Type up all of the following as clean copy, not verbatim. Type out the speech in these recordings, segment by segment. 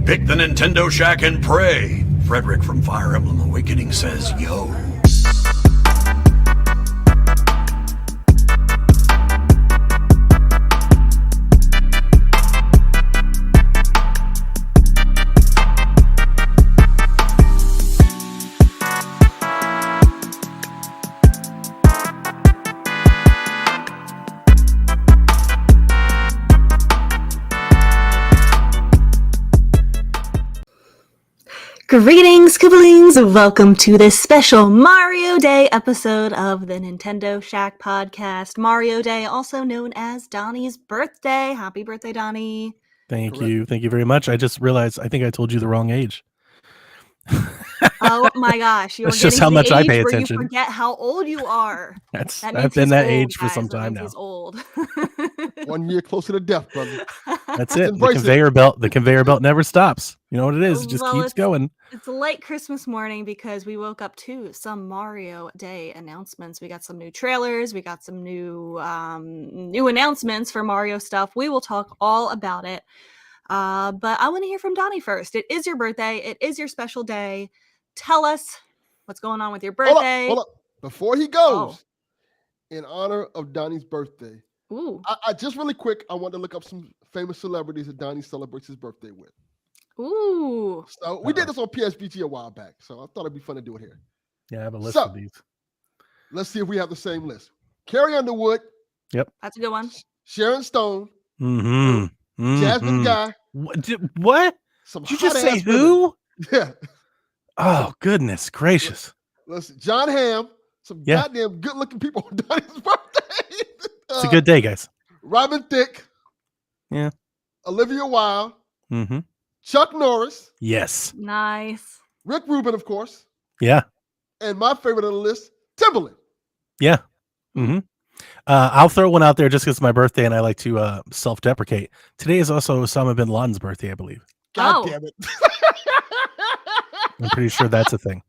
Pick the Nintendo Shack and pray. Frederick from Fire Emblem Awakening says, yo. Greetings, Koobalings! Welcome to this special Mario Day episode of the Nintendo Shack podcast. Mario Day, also known as Donnie's birthday. Happy birthday, Donnie. Thank you. Thank you very much. I just realized I think I told you the wrong age. Oh my gosh. You're That's just how much I pay attention. You forget how old you are. I've been that age for some time now. He's old. 1 year closer to death, brother. That's it. The conveyor belt never stops. You know what it is? It just keeps going. It's a late Christmas morning because we woke up to some Mario Day announcements. We got some new trailers. We got some new announcements for Mario stuff. We will talk all about it. But I want to hear from Donnie first. It is your birthday. It is your special day. Tell us what's going on with your birthday. Hold up. Before he goes, in honor of Donnie's birthday, ooh, I just really quick, I want to look up some famous celebrities that Donnie celebrates his birthday with. Ooh. So we did this on PSBG a while back, so I thought it'd be fun to do it here. Yeah, I have a list of these. Let's see if we have the same list. Carrie Underwood. Yep. That's a good one. Sharon Stone. Mm-hmm. Jasmine Guy. What? Did you just say who? Yeah. Oh, goodness gracious. Listen, John Hamm. Some goddamn good-looking people on Donnie's birthday. It's a good day, guys. Robin Thicke. Yeah. Olivia Wilde. Mm-hmm. Chuck Norris. Yes. Nice. Rick Rubin, of course. Yeah. And my favorite on the list, Timbaland. Yeah. Mm-hmm. I'll throw one out there just because it's my birthday and I like to self-deprecate. Today is also Osama bin Laden's birthday, I believe. God damn it. I'm pretty sure that's a thing.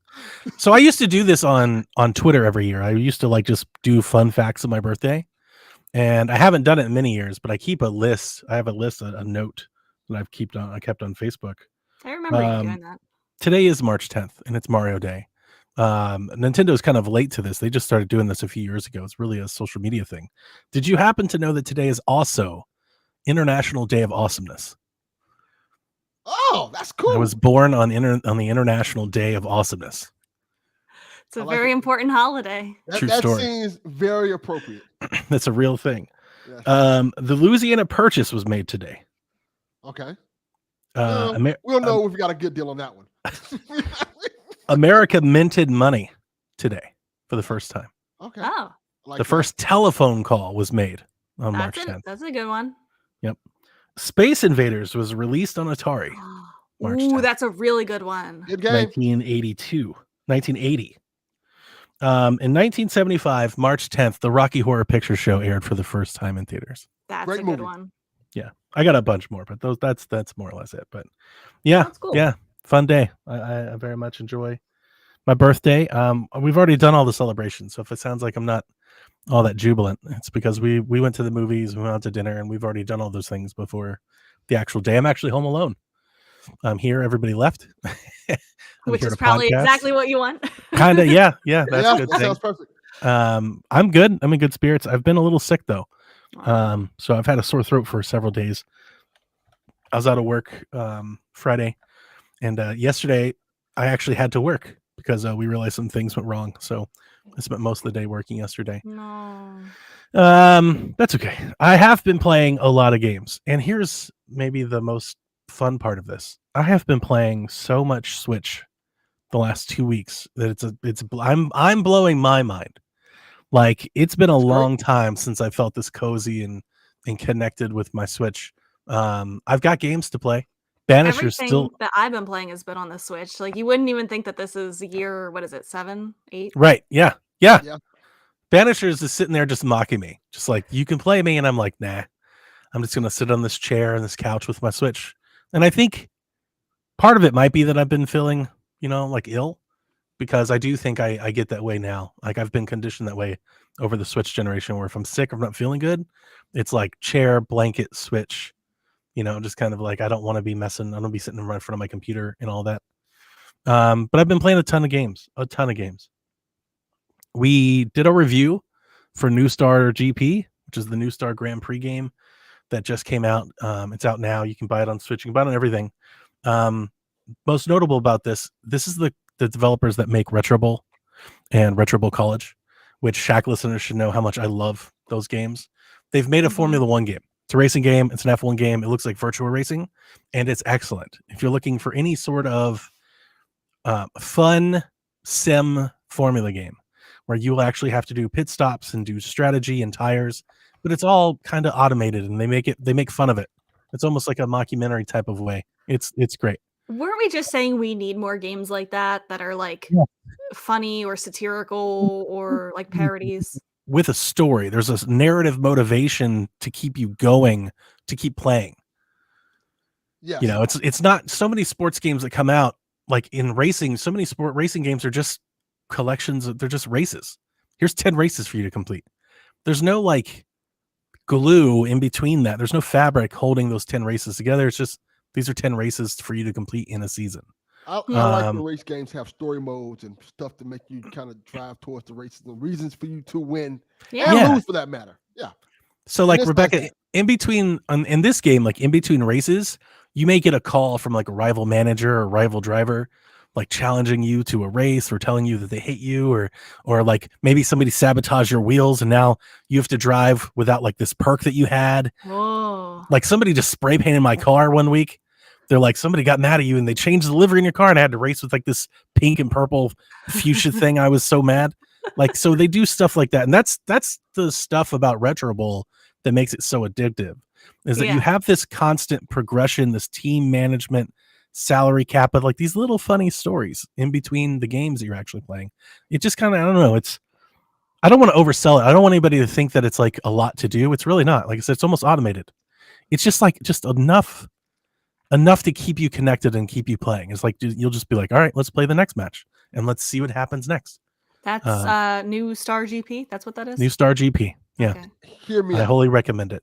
So I used to do this on Twitter every year. I used to just do fun facts of my birthday. And I haven't done it in many years, but I keep a list. I have a list, a note that I kept on Facebook. I remember you doing that. Today is March 10th, and it's Mario Day. Nintendo's kind of late to this. They just started doing this a few years ago. It's really a social media thing. Did you happen to know that today is also International Day of Awesomeness? Oh, that's cool. I was born on the International Day of Awesomeness. It's a very important holiday. True story. That seems very appropriate. That's a real thing. Yeah. The Louisiana Purchase was made today. Okay. We'll know if we got a good deal on that one. America minted money today for the first time. Okay. Oh. The first telephone call was made on March 10th. That's a good one. Yep. Space Invaders was released on Atari. March 10th. That's a really good one. Good game. 1980. In 1975, March 10th, the Rocky Horror Picture Show aired for the first time in theaters. That's Great a good movie. one. Yeah, I got a bunch more, but that's more or less it. But yeah, that's cool. Yeah, fun day. I very much enjoy my birthday. We've already done all the celebrations, so if it sounds like I'm not all that jubilant, it's because we went to the movies, we went out to dinner, and we've already done all those things before the actual day. I'm actually home alone. I'm here. Everybody left. Which is probably exactly what you want. Kind of, yeah. That's a good that thing. sounds perfect. I'm good. I'm in good spirits. I've been a little sick though. So I've had a sore throat for several days. I was out of work Friday, and yesterday I actually had to work because we realized some things went wrong. So I spent most of the day working yesterday. No. That's okay. I have been playing a lot of games, and here's maybe the most fun part of this. I have been playing so much Switch the last 2 weeks that I'm blowing my mind. Like, it's been a long time since I felt this cozy and connected with my Switch. I've got games to play. Banisher's still that I've been playing has been on the Switch. Like, you wouldn't even think that this is year, what is it, 7, 8? Right. Yeah. Banisher's is sitting there just mocking me. Just like, you can play me, and I'm like, nah. I'm just gonna sit on this chair and this couch with my Switch. And I think part of it might be that I've been feeling, like ill, because I do think I get that way now. Like, I've been conditioned that way over the Switch generation, where if I'm sick or I'm not feeling good, it's like chair, blanket, Switch, Just kind of like I don't want to be messing. I don't be sitting right in front of my computer and all that. But I've been playing a ton of games. We did a review for New Star GP, which is the New Star Grand Prix game that just came out. It's out now. You can buy it on Switch. You can buy it on everything. Most notable about this is the developers that make Retro Bowl and Retro Bowl College, which Shaq listeners should know how much I love those games. They've made a Formula One game. It's a racing game. It's an F1 game. It looks like virtual racing, and it's excellent. If you're looking for any sort of fun sim formula game where you will actually have to do pit stops and do strategy and tires, but it's all kind of automated, and they make fun of it. It's almost like a mockumentary type of way. It's great. Weren't we just saying we need more games like that are like funny or satirical or like parodies? With a story, there's a narrative motivation to keep you going, to keep playing. Yes. It's not so many sports games that come out like in racing. So many sport racing games are just collections. They're just races. Here's 10 races for you to complete. There's no like glue in between that. There's no fabric holding those 10 races together. It's just these are 10 races for you to complete in a season. I like when race games have story modes and stuff to make you kind of drive towards the races and reasons for you to win and lose for that matter. Yeah. So like Rebecca, in between in this game, like in between races, you may get a call from like a rival manager or rival driver, like challenging you to a race or telling you that they hate you, or like maybe somebody sabotaged your wheels and now you have to drive without like this perk that you had. Whoa. Like somebody just spray painted my car one week. They're like, somebody got mad at you and they changed the livery in your car, and I had to race with like this pink and purple fuchsia thing. I was so mad. Like, so they do stuff like that. And that's the stuff about Retro Bowl that makes it so addictive, is that you have this constant progression, this team management, salary cap, of like these little funny stories in between the games that you're actually playing. It just kind of, I don't know. I don't want to oversell it. I don't want anybody to think that it's like a lot to do. It's really not. Like I said, it's almost automated. It's just like enough to keep you connected and keep you playing. It's like you'll just be like, all right, let's play the next match and let's see what happens next. That's New Star GP. That's what that is. New Star GP. Yeah. Okay. Hear me out. I wholly recommend it.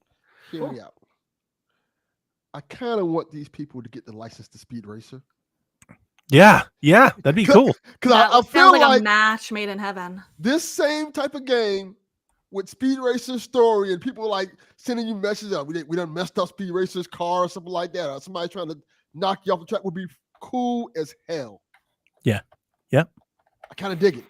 Hear me out. I kind of want these people to get the license to Speed Racer. Yeah, that'd be cool. Because I feel like a match made in heaven. This same type of game with Speed Racer story and people like sending you messages of we done messed up Speed Racer's car or something like that, or somebody trying to knock you off the track would be cool as hell. Yeah. I kind of dig it.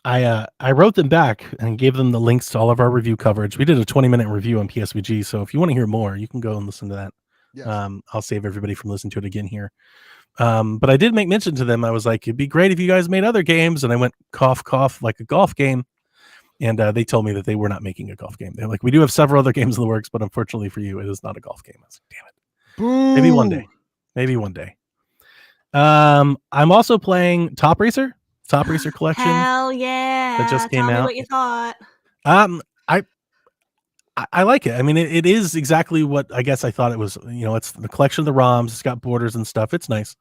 I wrote them back and gave them the links to all of our review coverage. We did a 20-minute review on PSVG, so if you want to hear more, you can go and listen to that. Yes. I'll save everybody from listening to it again here. But I did make mention to them. I was like, it'd be great if you guys made other games, and I went cough like a golf game. And they told me that they were not making a golf game. They're like, we do have several other games in the works, but unfortunately for you, it is not a golf game. I was like, damn it. Boo. Maybe one day. I'm also playing Top Racer Collection. Hell yeah. That just came Tell me out. what you thought. I like it. I mean, it is exactly what I guess I thought it was. It's the collection of the ROMs. It's got borders and stuff. It's nice.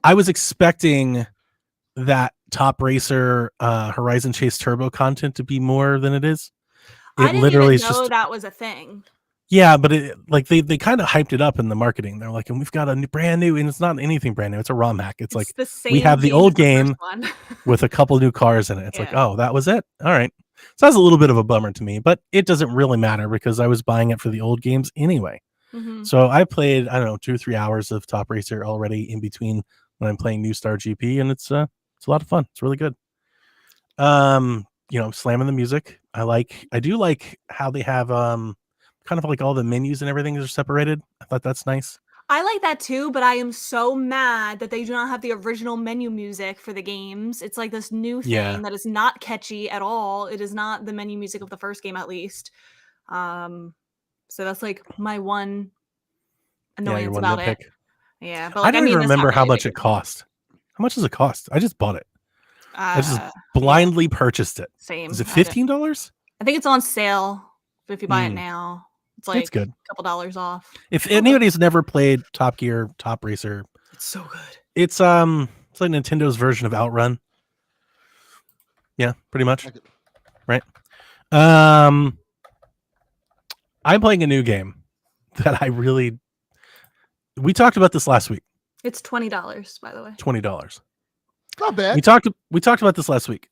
I was expecting that Top Racer Horizon Chase Turbo content to be more than it is. I didn't even know that was a thing. Yeah, but they kind of hyped it up in the marketing. They're like, and we've got a brand new, and it's not anything brand new. It's a ROM hack. It's like the same we have the old game one. with a couple new cars in it. It's like, oh, that was it. All right. So that's a little bit of a bummer to me, but it doesn't really matter because I was buying it for the old games anyway. Mm-hmm. So I played, I don't know, 2 or 3 hours of Top Racer already in between when I'm playing New Star GP, and it's a lot of fun. It's really good. I'm slamming the music. I do like how they have kind of like all the menus and everything are separated. I thought that's nice. I like that too, but I am so mad that they do not have the original menu music for the games. It's like this new thing that is not catchy at all. It is not the menu music of the first game, at least. So that's like my one annoyance about it. Yeah, but I don't even remember how much it cost. How much does it cost? I just bought it. I just blindly purchased it. Same. Is it $15? I think it's on sale if you buy it now. It's like good. a couple dollars off. If anybody's never played Top Gear, Top Racer, it's so good. It's like Nintendo's version of Outrun. Yeah, pretty much. Right. I'm playing a new game that I really we talked about this last week. It's $20, by the way. $20. Not bad. We talked about this last week.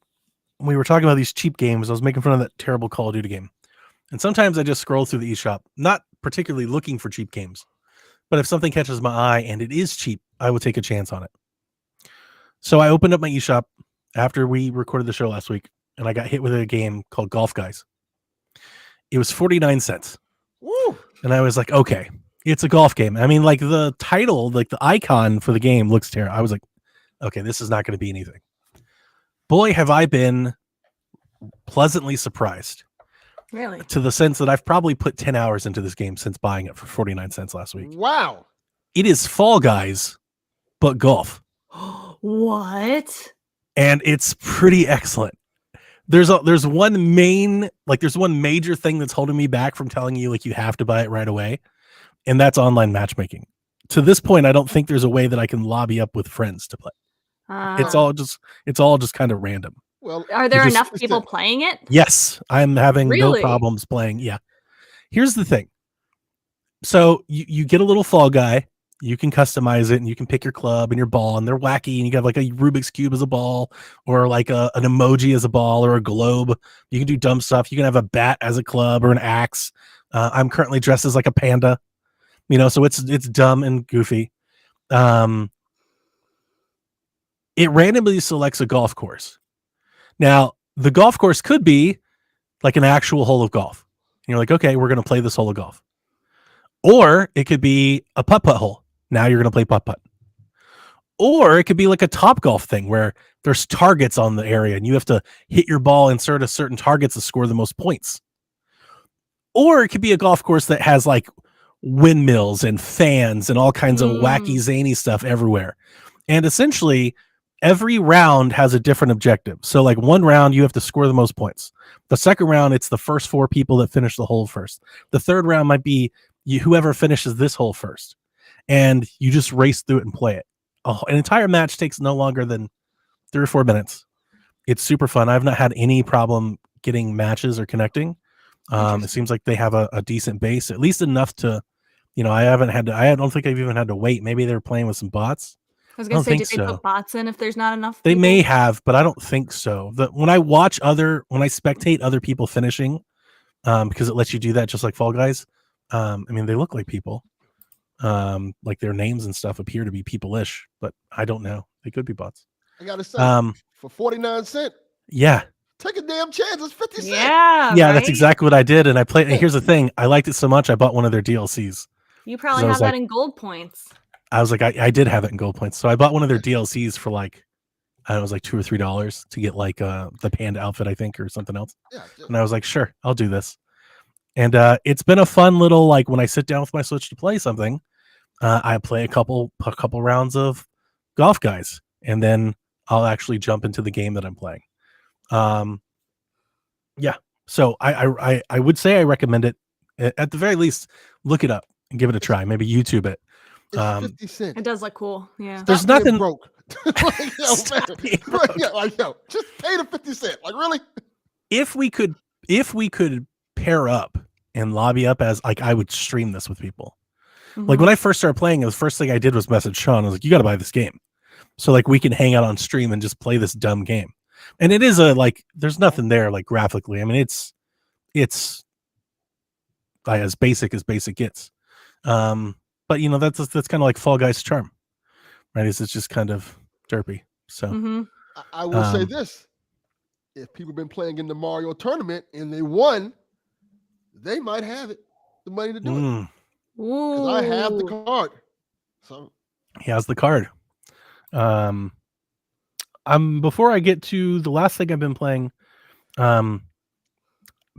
We were talking about these cheap games. I was making fun of that terrible Call of Duty game. And sometimes I just scroll through the eShop, not particularly looking for cheap games. But if something catches my eye and it is cheap, I will take a chance on it. So I opened up my eShop after we recorded the show last week, and I got hit with a game called Golf Guys. It was 49 cents. Woo! And I was like, okay, it's a golf game. I mean, like the title, like the icon for the game looks terrible. I was like, okay, this is not going to be anything. Boy, have I been pleasantly surprised. Really? To the sense that I've probably put 10 hours into this game since buying it for 49 cents last week. Wow. It is Fall Guys, but golf. What? And it's pretty excellent. There's one major thing that's holding me back from telling you like you have to buy it right away, and that's online matchmaking. To this point, I don't think there's a way that I can lobby up with friends to play. It's all just kind of random. Well, Are there enough people playing it? Yes, I'm having Really? no problems playing. Yeah. Here's the thing. So you get a little Fall Guy. You can customize it and you can pick your club and your ball, and they're wacky, and you got like a Rubik's Cube as a ball, or like an emoji as a ball, or a globe. You can do dumb stuff. You can have a bat as a club or an axe. I'm currently dressed as like a panda, so it's dumb and goofy. It randomly selects a golf course. Now, the golf course could be like an actual hole of golf. And you're like, okay, we're going to play this hole of golf. Or it could be a putt-putt hole. Now you're going to play putt-putt. Or it could be like a Top Golf thing where there's targets on the area and you have to hit your ball, insert a certain targets to score the most points. Or it could be a golf course that has like windmills and fans and all kinds of wacky, zany stuff everywhere. And essentially, every round has a different objective. So like one round, you have to score the most points. The second round, it's the first 4 people that finish the hole first. The third round might be whoever finishes this hole first. And you just race through it and play it. An entire match takes no longer than 3 or 4 minutes. It's super fun. I've not had any problem getting matches or connecting. It seems like they have a decent base, at least enough to, I don't think I've even had to wait. Maybe they're playing with some bots. I was going to say, did they put bots in if there's not enough people? They may have, but I don't think so. When I spectate other people finishing, because it lets you do that just like Fall Guys, I mean, they look like people. Like their names and stuff appear to be people-ish, but I don't know. They could be bots. I got to say, for 49 cents, yeah. take a damn chance. It's 50 cents. Yeah, right? That's exactly what I did. And I played, and here's the thing. I liked it so much, I bought one of their DLCs. You probably have that in gold points. I was like, I did have it in gold points. So I bought one of their DLCs for like, I don't know, it was like $2 or $3 to get like the panda outfit, I think, or something else. Yeah, and I was like, sure, I'll do this. And it's been a fun little, like when I sit down with my Switch to play something, I play a couple rounds of Golf Guys, and then I'll actually jump into the game that I'm playing. Yeah. So I would say I recommend it. At the very least, look it up and give it a try. Maybe YouTube it. It's 50 cents. It does look cool. Yeah. There's nothing broke. Just pay the 50 cents. Like, really? If we could pair up and lobby up as like, I would stream this with people. Mm-hmm. Like when I first started playing, the first thing I did was message Sean. I was like, you got to buy this game. So like we can hang out on stream and just play this dumb game. And it is there's nothing there like graphically. I mean, it's as basic gets. But that's kind of like Fall Guys' charm, right? It's just kind of derpy. So I will say this: if people have been playing in the Mario tournament and they won, they might have the money to do it. Because I have the card. So he has the card. Before I get to the last thing I've been playing,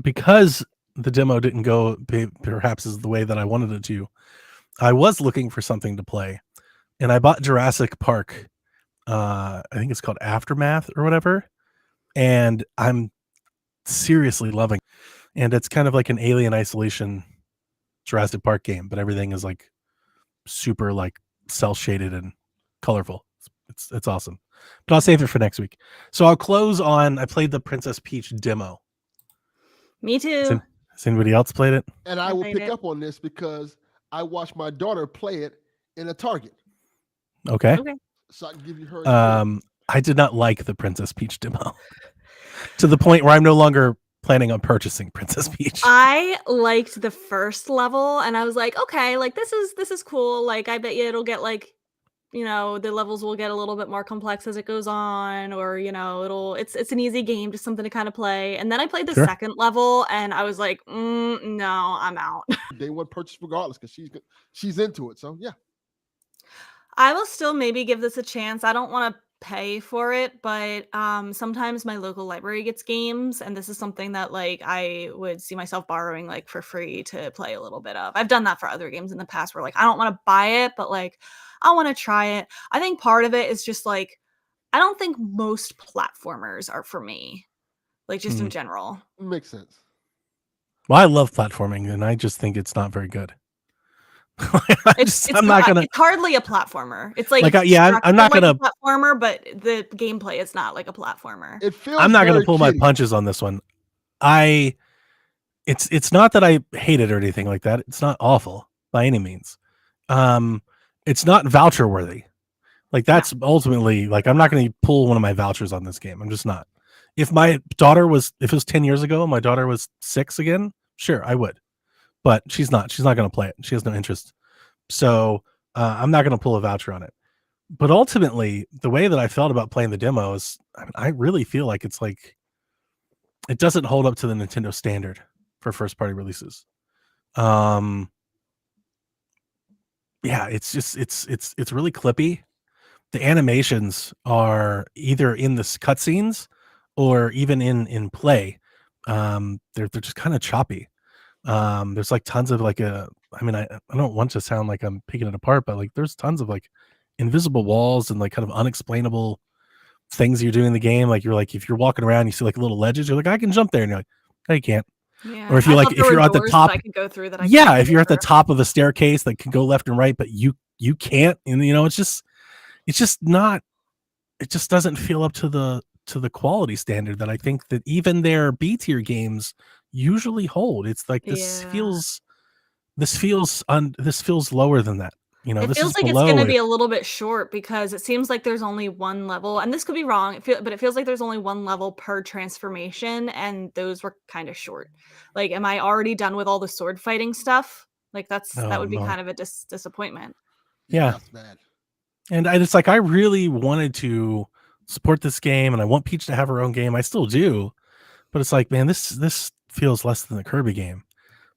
because the demo didn't go perhaps is the way that I wanted it to, I was looking for something to play, and I bought Jurassic Park. I think it's called Aftermath or whatever, and I'm seriously loving it. And it's kind of like an Alien Isolation Jurassic Park game, but everything is like super like cell shaded and colorful. It's awesome. But I'll save it for next week. So I'll close on, I played the Princess Peach demo. Me too. Has anybody else played it? And I will pick up on this because I watched my daughter play it, in a Target, Okay. Okay. so I can give you her. Experience. I did not like the Princess Peach demo to the point where I'm no longer planning on purchasing Princess Peach. I liked the first level, and I was like, okay, like this is cool. Like I bet you it'll get like, the levels will get a little bit more complex as it goes on, or it's an easy game, just something to kind of play. And then I played the Sure. second level, and I was like, no, I'm out. Day one purchase regardless because she's into it. So yeah, I will still maybe give this a chance. I don't want to pay for it, but sometimes my local library gets games, and this is something that like I would see myself borrowing like for free to play a little bit of. I've done that for other games in the past where like I don't want to buy it, but like I want to try it. I think part of it is just like I don't think most platformers are for me. Like just in general. makes sense. Well, I love platforming, and I just think it's not very good. It's I'm not gonna. It's hardly a platformer. It's like, Like, it's I'm not structured gonna. like a platformer, but the gameplay is not like a platformer. It feels. I'm not gonna very pull my kiddie. punches on this one. It's not that I hate it or anything like that. It's not awful by any means. It's not voucher worthy. Like that's ultimately like I'm not going to pull one of my vouchers on this game. I'm just not. If it was 10 years ago, my daughter was 6 again, sure, I would. But she's not. She's not going to play it. She has no interest. So I'm not going to pull a voucher on it. But ultimately, the way that I felt about playing the demo is, I really feel like it's like it doesn't hold up to the Nintendo standard for first party releases. Yeah, it's just it's really clippy. The animations are either in the cutscenes or even in play. They're just kind of choppy. There's like tons of like I don't want to sound like I'm picking it apart, but like there's tons of like invisible walls and like kind of unexplainable things you're doing in the game. Like if you're walking around, you see like little ledges, you're like, I can jump there, and you're like, no, you can't. Yeah. Or if you're if you're at the top, I could go through that. if you're at the top of the staircase that can go left and right, but you can't, and it's just not. It just doesn't feel up to the quality standard that I think that even their B tier games usually hold. It's like this feels lower than that. It this feels is like it's below going to it. be a little bit short because it seems like there's only one level, and this could be wrong. But it feels like there's only one level per transformation, and those were kind of short. Like, am I already done with all the sword fighting stuff? Like that would be kind of a disappointment. Yeah, that's bad. And it's like I really wanted to support this game, and I want Peach to have her own game. I still do, but it's like, man, this feels less than the Kirby game.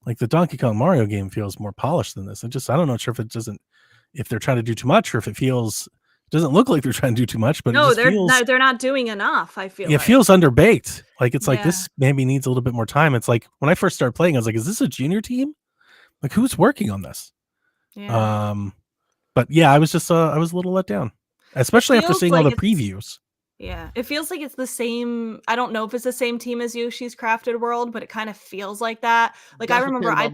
Like the Donkey Kong Mario game feels more polished than this. I don't know sure if they're trying to do too much, or if it doesn't look like they're trying to do too much, but No, it just they're not doing enough. I feel it feels underbaked. Like it's like Yeah. this maybe needs a little bit more time. It's like when I first started playing, I was like, is this a junior team? Like who's working on this? Yeah. But yeah, I was a little let down, especially after seeing all the previews. Yeah, it feels like it's the same. I don't know if it's the same team as Yoshi's Crafted World, but it kind of feels like that. Like I remember I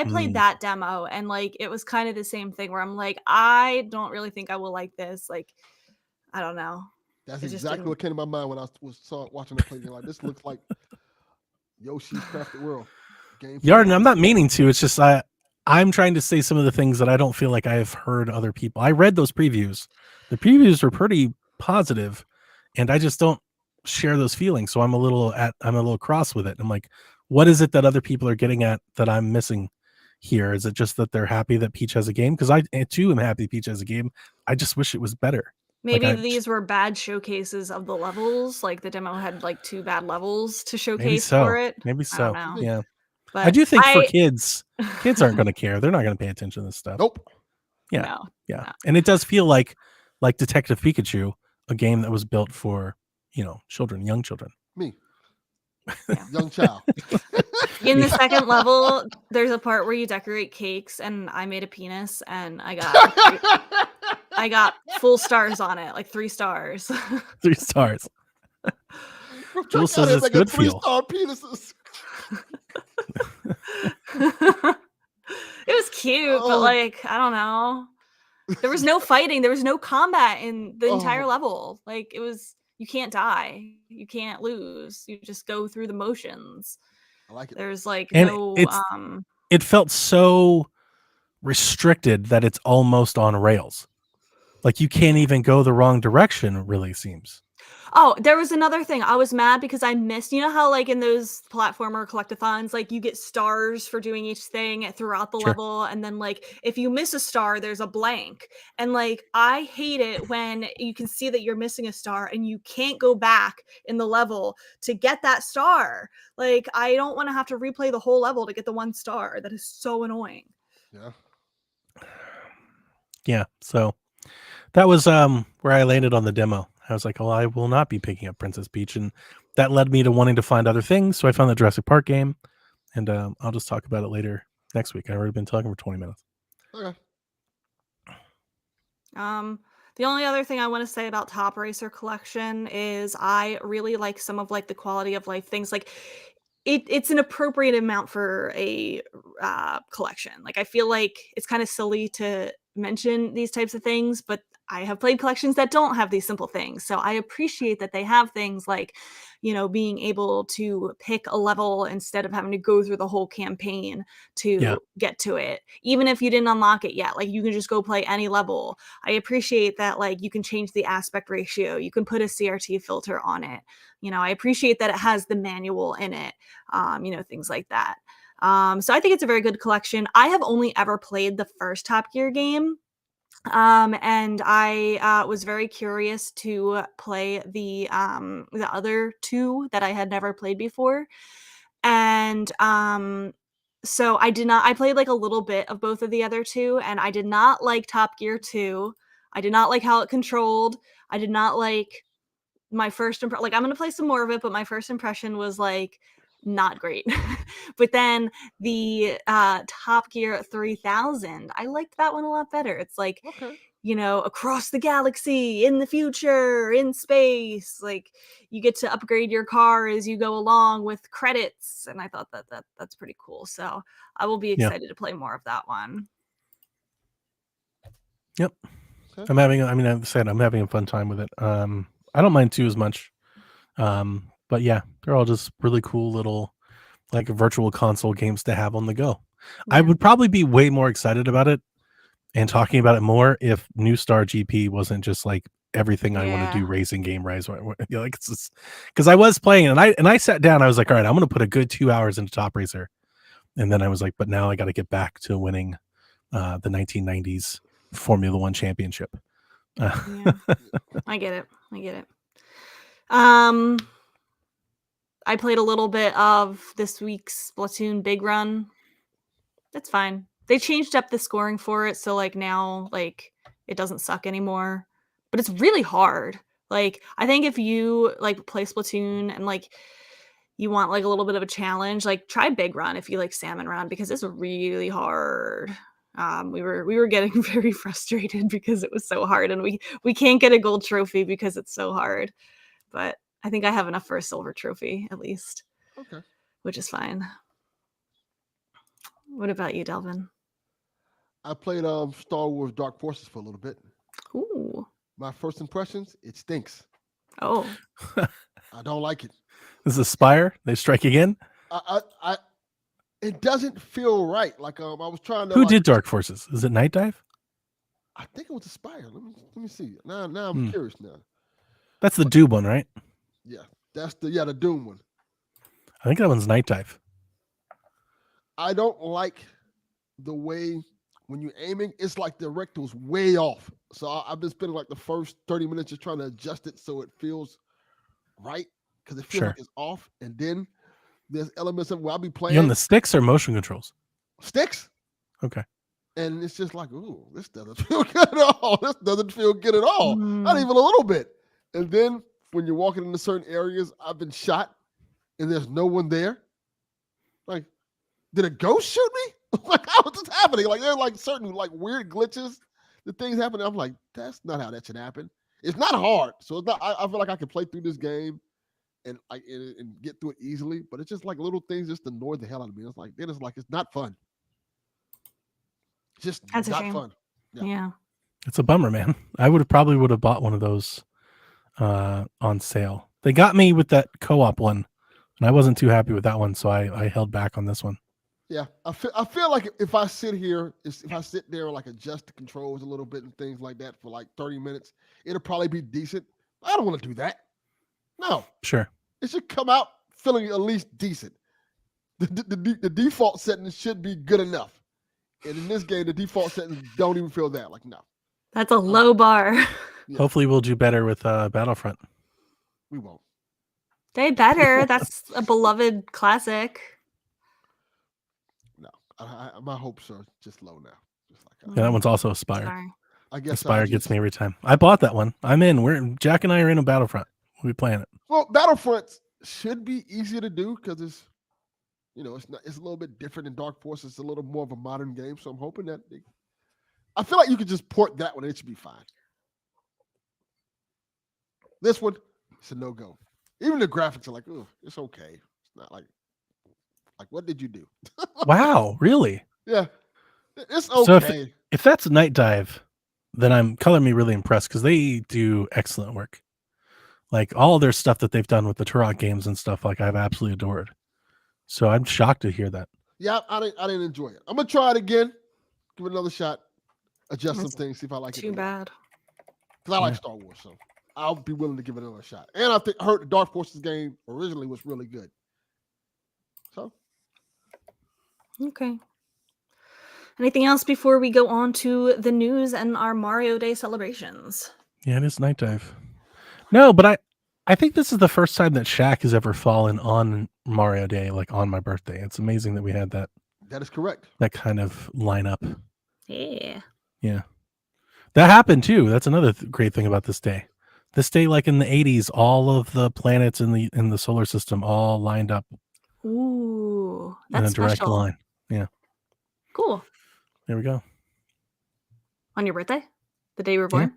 played that demo, and like it was kind of the same thing where I'm like, I don't really think I will like this. Like, I don't know. That's exactly what came to my mind when I was watching the play. Like this looks like Yoshi's Crafted World game. Yarden, I'm not meaning to. It's just I'm trying to say some of the things that I don't feel like I've heard other people. I read those previews. The previews were pretty positive, and I just don't share those feelings. So I'm a little cross with it. I'm like, what is it that other people are getting at that I'm missing here? Is it just that they're happy that Peach has a game? Because I too am happy Peach has a game. I just wish it was better. Maybe these were bad showcases of the levels. Like the demo had like 2 bad levels to showcase for it. Maybe so. I don't know. Yeah. But I do think for kids aren't going to care. They're not going to pay attention to this stuff. Nope. Yeah. No, yeah. no. And it does feel like Detective Pikachu, a game that was built for, children, young children. Me. Yeah. Young child. In the second level, there's a part where you decorate cakes, and I made a penis, and I got full stars on it, like 3 stars. 3 stars. Jules says it's good feel. 3-star penises. It was cute, but like, I don't know. There was no fighting. There was no combat in the entire level. Like you can't die. You can't lose. You just go through the motions. I like it. There's like And no it felt so restricted that it's almost on rails. Like you can't even go the wrong direction, it really seems. Oh, there was another thing. I was mad because I missed, you know how like in those platformer collectathons, like you get stars for doing each thing throughout the Sure. level, and then like if you miss a star, there's a blank. And like I hate it when you can see that you're missing a star and you can't go back in the level to get that star. Like I don't want to have to replay the whole level to get the one star. That is so annoying. Yeah. Yeah. So that was where I landed on the demo. I was like, well, I will not be picking up Princess Peach, and that led me to wanting to find other things. So I found the Jurassic Park game, and I'll just talk about it later next week. I've already been talking for 20 minutes. Okay. The only other thing I want to say about Top Racer Collection is I really like some of like the quality of life things. Like it's an appropriate amount for a collection. Like I feel like it's kind of silly to mention these types of things, but I have played collections that don't have these simple things. So I appreciate that they have things like, you know, being able to pick a level instead of having to go through the whole campaign to get to it. Even if you didn't unlock it yet, like you can just go play any level. I appreciate that like you can change the aspect ratio. You can put a CRT filter on it. You know, I appreciate that it has the manual in it. You know, things like that. So I think it's a very good collection. I have only ever played the first Top Gear game. And I was very curious to play the other two that I had never played before. And so I played like a little bit of both of the other two, and I did not like Top Gear 2. I did not like how it controlled. I did not like my first impression. Like I'm gonna play some more of it, but my first impression was like not great. But then the Top Gear 3000, I liked that one a lot better. It's like, Okay. you know, across the galaxy, in the future, in space, like you get to upgrade your car as you go along with credits, and I thought that's pretty cool. So I will be excited to play more of that one. Yep. Okay. I'm having a fun time with it. I don't mind 2 as much. But yeah, they're all just really cool little like virtual console games to have on the go. I would probably be way more excited about it and talking about it more if New Star GP wasn't just like everything I want to do racing game rise. You know, like it's just because I was playing and I sat down, I was like, all right, I'm gonna put a good 2 hours into Top Racer. And then I was like, but now I gotta get back to winning the 1990s Formula One championship. Yeah. I get it. I played a little bit of this week's Splatoon Big Run. That's fine. They changed up the scoring for it, so like now like it doesn't suck anymore. But it's really hard. Like I think if you like play Splatoon and like you want like a little bit of a challenge, like try Big Run if you like Salmon Run because it's really hard. We were getting very frustrated because it was so hard and we can't get a gold trophy because it's so hard. But I think I have enough for a silver trophy at least. Okay. Which is fine. What about you, Delvin? I played Star Wars Dark Forces for a little bit. Ooh. My first impressions, it stinks. Oh. I don't like it. This is Spire. They strike again. I it doesn't feel right. Like I was trying to. Who did Dark Forces? Is it Night Dive? I think it was Aspire. Let me see. Now I'm curious now. That's the Doom one, right? Yeah, that's the Doom one. I think that one's Night Dive. I don't like the way when you're aiming, it's like the rectal's way off. So I've been spending like the first 30 minutes just trying to adjust it so it feels right because it feels like it's off. And then there's elements of where I'll be playing. You on the sticks or motion controls? Sticks. Okay. And it's just like, ooh, this doesn't feel good at all. This doesn't feel good at all. Not even a little bit. And then when you're walking into certain areas, I've been shot and there's no one there. Like, did a ghost shoot me? Like, how is this happening? Like, there are like certain like weird glitches. The things happening. I'm like, that's not how that should happen. It's not hard. So it's not, I feel like I can play through this game and get through it easily. But it's just like little things just annoy the hell out of me. It's like, then it's like, it's not fun. Just that's not a shame. fun. Yeah. It's a bummer, man. I probably would have bought one of those on sale. They got me with that co-op one, and I wasn't too happy with that one, so I held back on this one. Yeah, I feel like if I sit here, if I sit there and like adjust the controls a little bit and things like that for like 30 minutes, it'll probably be decent. I don't want to do that. No, Sure. it should come out feeling at least decent. The default settings should be good enough. And in this game, the default settings don't even feel that. Like, no, That's a low bar. Yeah. Hopefully we'll do better with Battlefront. we won't. They better. That's a beloved classic. No, my hopes are just low now. Just like Yeah, that one's also Aspire. Sorry. I guess Aspire gets me every time. I bought that one. I'm in. Jack and I are in a Battlefront. We'll be playing it. Well, Battlefront should be easier to do because it's, it's a little bit different than Dark Force. It's a little more of a modern game, so I'm hoping that I feel like you could just port that one. It should be fine. This one, it's a no-go. Even the graphics are like, oh, it's okay. It's not like what did you do? Wow, really? Yeah, it's okay. So if that's Night Dive, then I'm Color Me really impressed because they do excellent work. Like all their stuff that they've done with the Turok games and stuff, like I've absolutely adored. So I'm shocked to hear that. Yeah, I didn't enjoy it. I'm gonna try it again, give it another shot, adjust That's some things, see if I like it. Too bad. Because I like Star Wars, so I'll be willing to give it another shot. And I heard the Dark Forces game originally was really good. So Okay. Anything else before we go on to the news and our Mario Day celebrations? Yeah, it is Night Dive. No, but I think this is the first time that Shaq has ever fallen on Mario Day, like on my birthday. It's amazing that we had that that is correct. that kind of lineup. Yeah. Yeah. That happened too. That's another great thing about this day. This day, like in the 80s, all of the planets in the solar system all lined up Ooh, in a that's direct special. line. Yeah. Cool. There we go. On your birthday? The day you were born?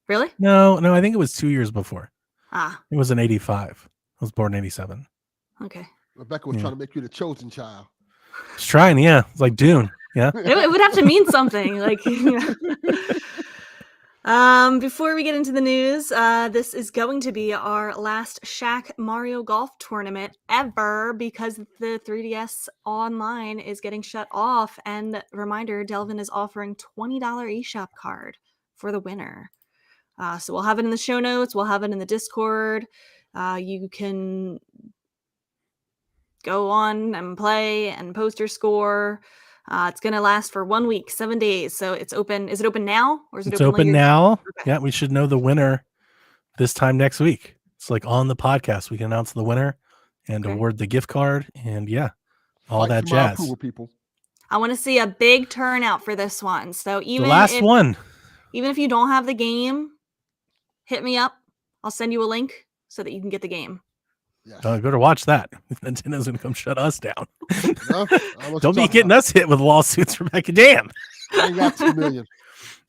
Really? No, I think it was 2 years before. Ah, It was in 85. I was born in 87. okay. Rebecca was trying to make you the chosen child. Just trying, yeah. It's like Dune. Yeah. It would have to mean something. Like, before we get into the news, this is going to be our last Shaq Mario Golf tournament ever because the 3DS Online is getting shut off. And reminder, Delvin is offering $20 eShop card for the winner. So we'll have it in the show notes. We'll have it in the Discord. You can go on and play and post your score. It's going to last for 1 week, 7 days. So it's open. Is it open now or is it It's open open later? now. Okay. Yeah, we should know the winner this time next week. It's like on the podcast. We can announce the winner and Okay. award the gift card and all Fight that for my jazz. approval, people. I want to see a big turnout for this one. So even The last one. even if you don't have the game, hit me up. I'll send you a link so that you can get the game. Yes. Better watch that. Nintendo's going to come shut us down. No, Don't be getting us hit with lawsuits, Rebecca. Damn. I ain't got 2 million.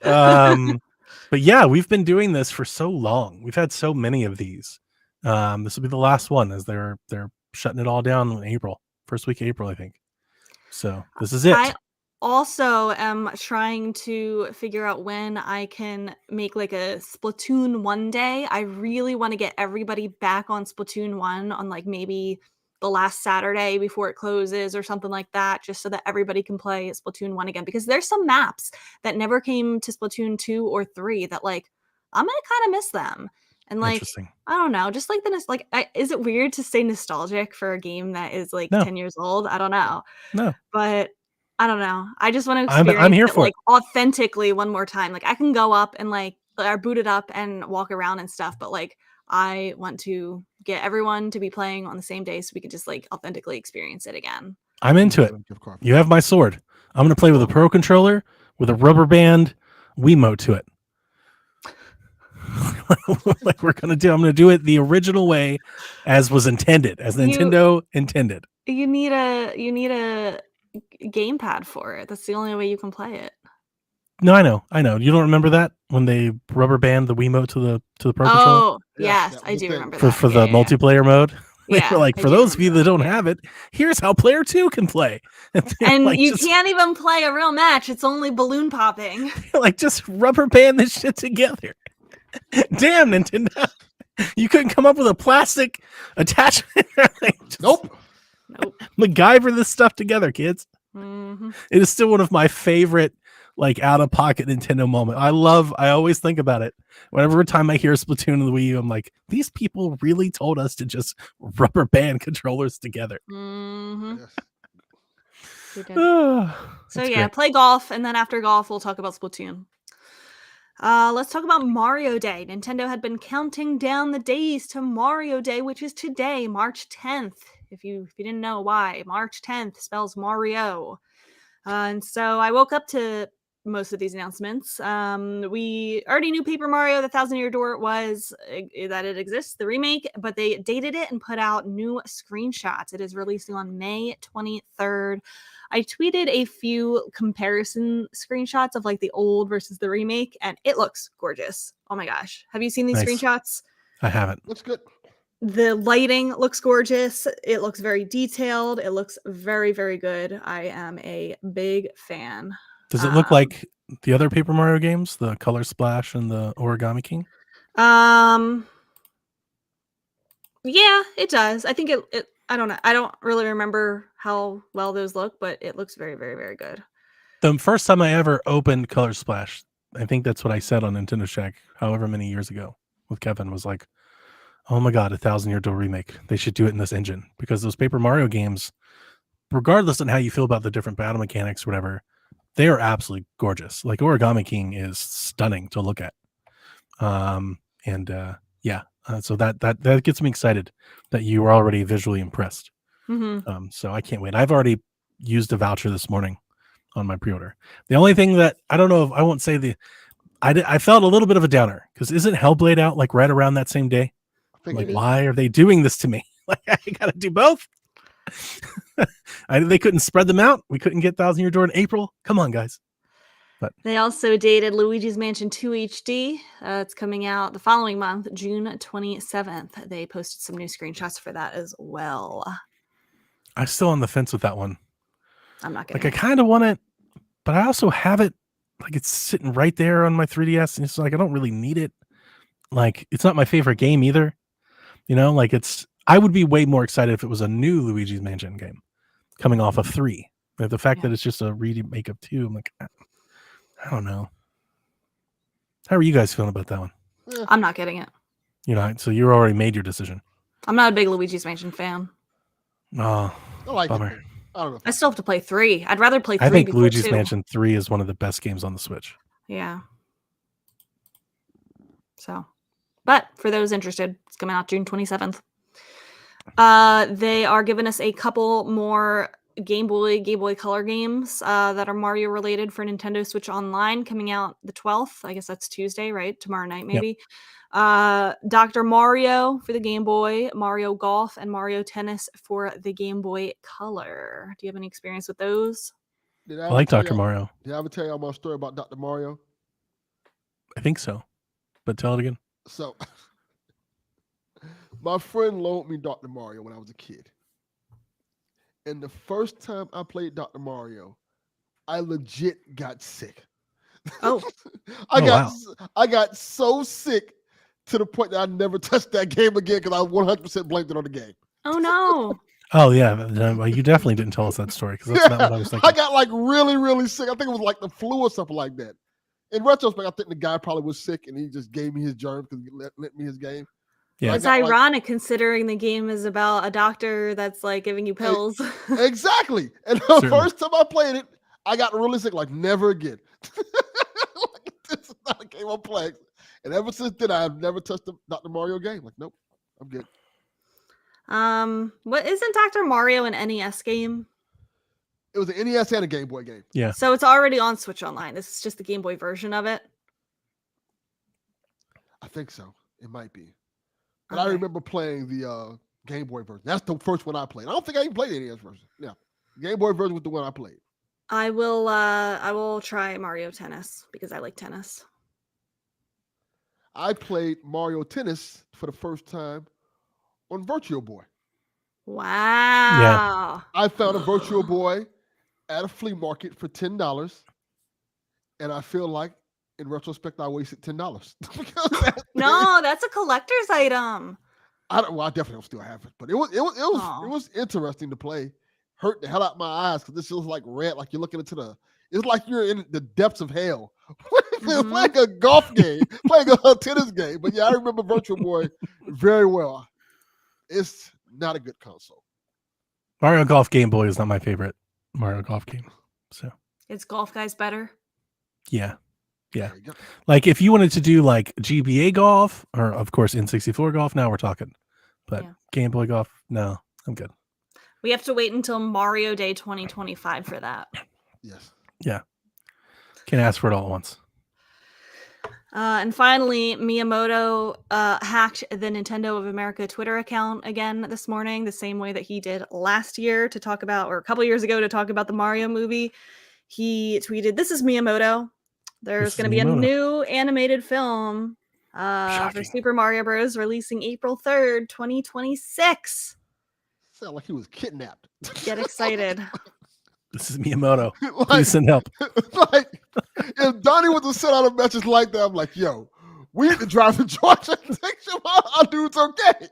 But yeah, we've been doing this for so long. We've had so many of these. This will be the last one as they're shutting it all down in April, first week of April, I think. So this is it. I also am trying to figure out when I can make like a Splatoon 1 day. I really want to get everybody back on Splatoon 1 on like maybe the last Saturday before it closes or something like that, just so that everybody can play Splatoon 1 again. Because there's some maps that never came to Splatoon 2 or 3 that like I'm gonna kind of miss them. And like Interesting. I don't know, just like is it weird to say nostalgic for a game that is like No. 10 years old? I don't know. No. But I don't know. I just want to I'm experience here it, for like authentically one more time. Like I can go up and like or boot it up and walk around and stuff, but like I want to get everyone to be playing on the same day so we can just like authentically experience it again. I'm into it. You have my sword. I'm going to play with a pro controller with a rubber band Wiimote to it. Like we're going to do. I'm going to do it the original way as was intended, as Nintendo intended. You need a gamepad for it. That's the only way you can play it. No, I know. You don't remember that when they rubber band the Wiimote to the pro controller? Oh, Yeah, yes, that I was do the thing. remember For that. the Yeah. multiplayer mode. They Yeah, were like, I for do those of you remember that don't that, yeah. have it, here's how player 2 can play. And like, you just, can't even play a real match. It's only balloon popping. like just rubber band this shit together. Damn, Nintendo. You couldn't come up with a plastic attachment. Like, just Nope. Nope. MacGyver this stuff together, kids. It is still one of my favorite, like, out of pocket Nintendo moment. I always think about it. Whenever time I hear Splatoon and the Wii U, I'm like, these people really told us to just rubber band controllers together. Yes. They did. So So yeah, play golf, and then after golf, we'll talk about Splatoon. Let's talk about Mario Day. Nintendo had been counting down the days to Mario Day, which is today, March 10th. If you didn't know why, March 10th spells Mario. And so I woke up to most of these announcements. We already knew Paper Mario: The Thousand Year Door that it exists, the remake, but they dated it and put out new screenshots. It is releasing on May 23rd. I tweeted a few comparison screenshots of like the old versus the remake, and it looks gorgeous. Oh my gosh. Have you seen these Nice. screenshots? I haven't. Looks good. The lighting looks gorgeous. It looks very detailed. It looks very, very good. I am a big fan. Does it look like the other Paper Mario games, the Color Splash and the Origami King? Yeah, it does. I think it I don't know. I don't really remember how well those look, but it looks very, very, very good. The first time I ever opened Color Splash, I think that's what I said on Nintendo Shack, however many years ago, with Kevin, was like, oh my god, 1,000 Year Door remake. They should do it in this engine, because those Paper Mario games, regardless on how you feel about the different battle mechanics, whatever, they are absolutely gorgeous. Like Origami King is stunning to look at. So that gets me excited that you were already visually impressed. So I can't wait. I've already used a voucher this morning on my pre-order. The only thing that I don't know if I won't say I felt a little bit of a downer, because isn't Hellblade out like right around that same day? Like, why are they doing this to me? Like, I gotta do both. They couldn't spread them out. We couldn't get 1,000 Year Door in April. Come on, guys. But they also dated Luigi's Mansion 2 HD. It's coming out the following month, June 27th. They posted some new screenshots for that as well. I'm still on the fence with that one. I'm not getting I kind of want it, but I also have it. Like, it's sitting right there on my 3DS, and it's like I don't really need it. Like, it's not my favorite game either. You know, like I would be way more excited if it was a new Luigi's Mansion game coming off of 3. But the fact that it's just a remake of 2, I'm like, I don't know. How are you guys feeling about that one? I'm not getting it. You know, so you already made your decision. I'm not a big Luigi's Mansion fan. Oh, I like bummer. it. I don't know. I still have to play 3. I'd rather play 3. I think before Luigi's 2. Mansion 3 is one of the best games on the Switch. Yeah. So, but for those interested, it's coming out June 27th. They are giving us a couple more Game Boy Color games that are Mario related for Nintendo Switch Online, coming out the 12th. I guess that's Tuesday, right? Tomorrow night, maybe. Yep. Dr. Mario for the Game Boy, Mario Golf, and Mario Tennis for the Game Boy Color. Do you have any experience with those? I like Dr. Mario. Did I ever tell y'all my story about Dr. Mario? I think so, but tell it again. So, my friend loaned me Dr. Mario when I was a kid. And the first time I played Dr. Mario, I legit got sick. Oh. I got so sick to the point that I never touched that game again because I 100% blamed it on the game. Oh, no. Oh, yeah. You definitely didn't tell us that story, because that's not what I was thinking. I got like really, really sick. I think it was like the flu or something like that. In retrospect, I think the guy probably was sick and he just gave me his germs because he lent me his game. Yeah. It's ironic considering the game is about a doctor that's like giving you pills. Exactly. And the first time I played it, I got really sick, like never again. Like, this is not a game I'm playing. And ever since then, I've never touched the Dr. Mario game. Like, nope, I'm good. What isn't Dr. Mario an NES game? It was an NES and a Game Boy game. Yeah. So it's already on Switch Online. This is just the Game Boy version of it. I think so. It might be. But I remember playing the Game Boy version. That's the first one I played. I don't think I even played the NES version. Yeah. Game Boy version was the one I played. I will try Mario Tennis because I like tennis. I played Mario Tennis for the first time on Virtual Boy. Wow. Yeah. I found a Virtual Boy at a flea market for $10. And I feel like, in retrospect, I wasted $10. No, that's a collector's item. I definitely don't still have it, but it was interesting to play. hurt the hell out of my eyes because this feels like red, like you're looking into the. It's like you're in the depths of hell. It's like a golf game, playing a tennis game. But yeah, I remember Virtual Boy very well. It's not a good console. Mario Golf Game Boy is not my favorite Mario Golf game. So Is Golf Guys better? yeah. There you go. Like if you wanted to do like GBA golf or of course N64 golf, now we're talking. But Yeah. Game Boy golf, no, I'm good. We have to wait until Mario Day 2025 for that. Yes. Yeah. Can't ask for it all at once. And finally, Miyamoto hacked the Nintendo of America Twitter account again this morning, the same way that he did last year to talk about, or a couple years ago to talk about the Mario movie. He tweeted, "This is Miyamoto. There's going to be a new animated film for Super Mario Bros. Releasing April 3rd, 2026. Sound like he was kidnapped. Get excited." This is Miyamoto. Like, Please send help. like, if Donnie was to send out a message like that, I'm like, yo, we need to drive to Georgia and make sure our dude's okay.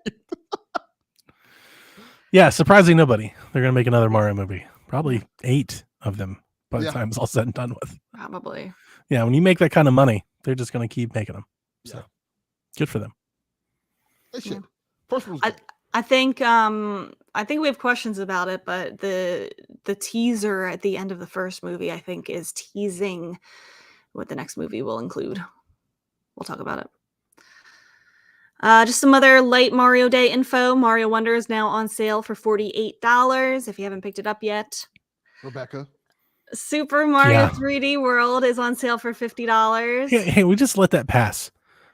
Yeah, surprising nobody. They're gonna make another Mario movie. Probably 8 of them by the Yeah. time it's all said and done with. Probably. Yeah, when you make that kind of money, they're just gonna keep making them. So Yeah. good for them. They should. Yeah. First one was good. I think we have questions about it, but the teaser at the end of the first movie, I think, is teasing what the next movie will include. We'll talk about it. Just some other light Mario Day info. Mario Wonder is now on sale for $48 if you haven't picked it up yet. Rebecca. Super Mario Yeah. 3D World is on sale for $50. Hey, we just let that pass.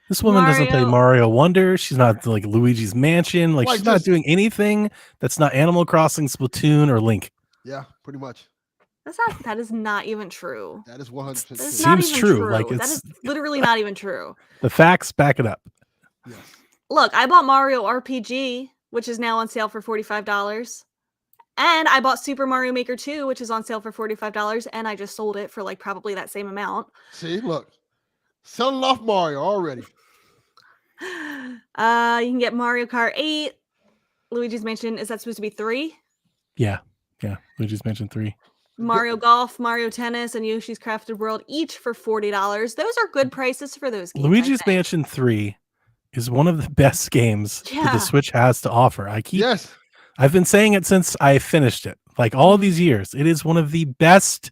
This woman doesn't play Mario- Mario Wonder. She's not like Luigi's Mansion. Like Like she's not this- doing anything that's not Animal Crossing, Splatoon, or Link. Yeah, pretty much. That is not even true. That is 100% That is true. not Seems even true, true. like That it's- is literally not even true. The facts back it up. Yes. Look, I bought Mario RPG, which is now on sale for $45. And I bought Super Mario Maker 2, which is on sale for $45, and I just sold it for like probably that same amount. See, look. Selling off Mario already. You can get Mario Kart 8, Luigi's Mansion. Is that supposed to be 3? Yeah. Luigi's Mansion 3. Mario Golf, Mario Tennis, and Yoshi's Crafted World each for $40. Those are good prices for those games. I Luigi's think. Mansion 3 is one of the best games that Yeah. the Switch has to offer. Yes. I've been saying it since I finished it. Like all of these years, it is one of the best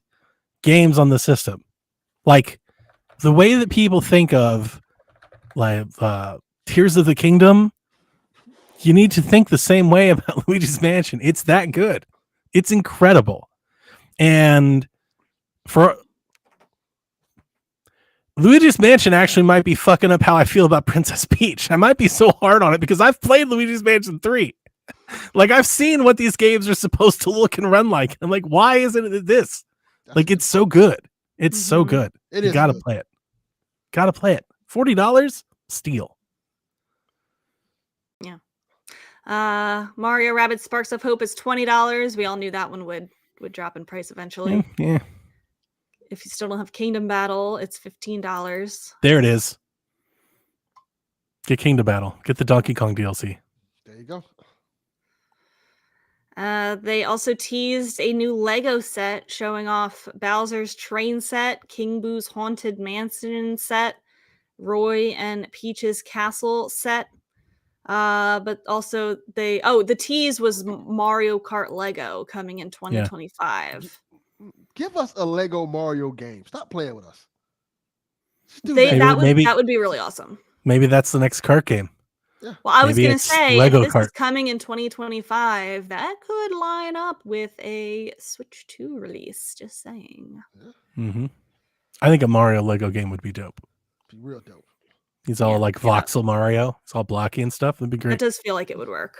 games on the system. Like the way that people think of like Tears of the Kingdom, you need to think the same way about Luigi's Mansion. It's that good. It's incredible. And for Luigi's Mansion actually might be fucking up how I feel about Princess Peach. I might be so hard on it because I've played Luigi's Mansion 3. Like I've seen what these games are supposed to look and run like. I'm like, why isn't it this? Like it's so good. It's so Mhm. good. It You is gotta good. play it. Gotta play it. $40? Steal. Mario Rabbids Sparks of Hope is $20. We all knew that one would drop in price eventually. Yeah. If you still don't have Kingdom Battle, it's $15. There it is. Get Kingdom Battle. Get the Donkey Kong DLC. There you go. They also teased a new Lego set showing off Bowser's train set, King Boo's Haunted Mansion set, Roy and Peach's Castle set. But also the tease was Mario Kart Lego coming in 2025. Give us a Lego Mario game. Stop playing with us. Just do They, that. Maybe- that would be really awesome. Maybe that's the next kart game. Well, I was Maybe going to it's say, Lego if this is Kart. coming in 2025, that could line up with a Switch 2 release. Just saying. Mm-hmm. I think a Mario Lego game would be dope. Be real dope. He's all Yeah, like yeah. voxel Mario. It's all blocky and stuff. That'd be It great. does feel like it would work.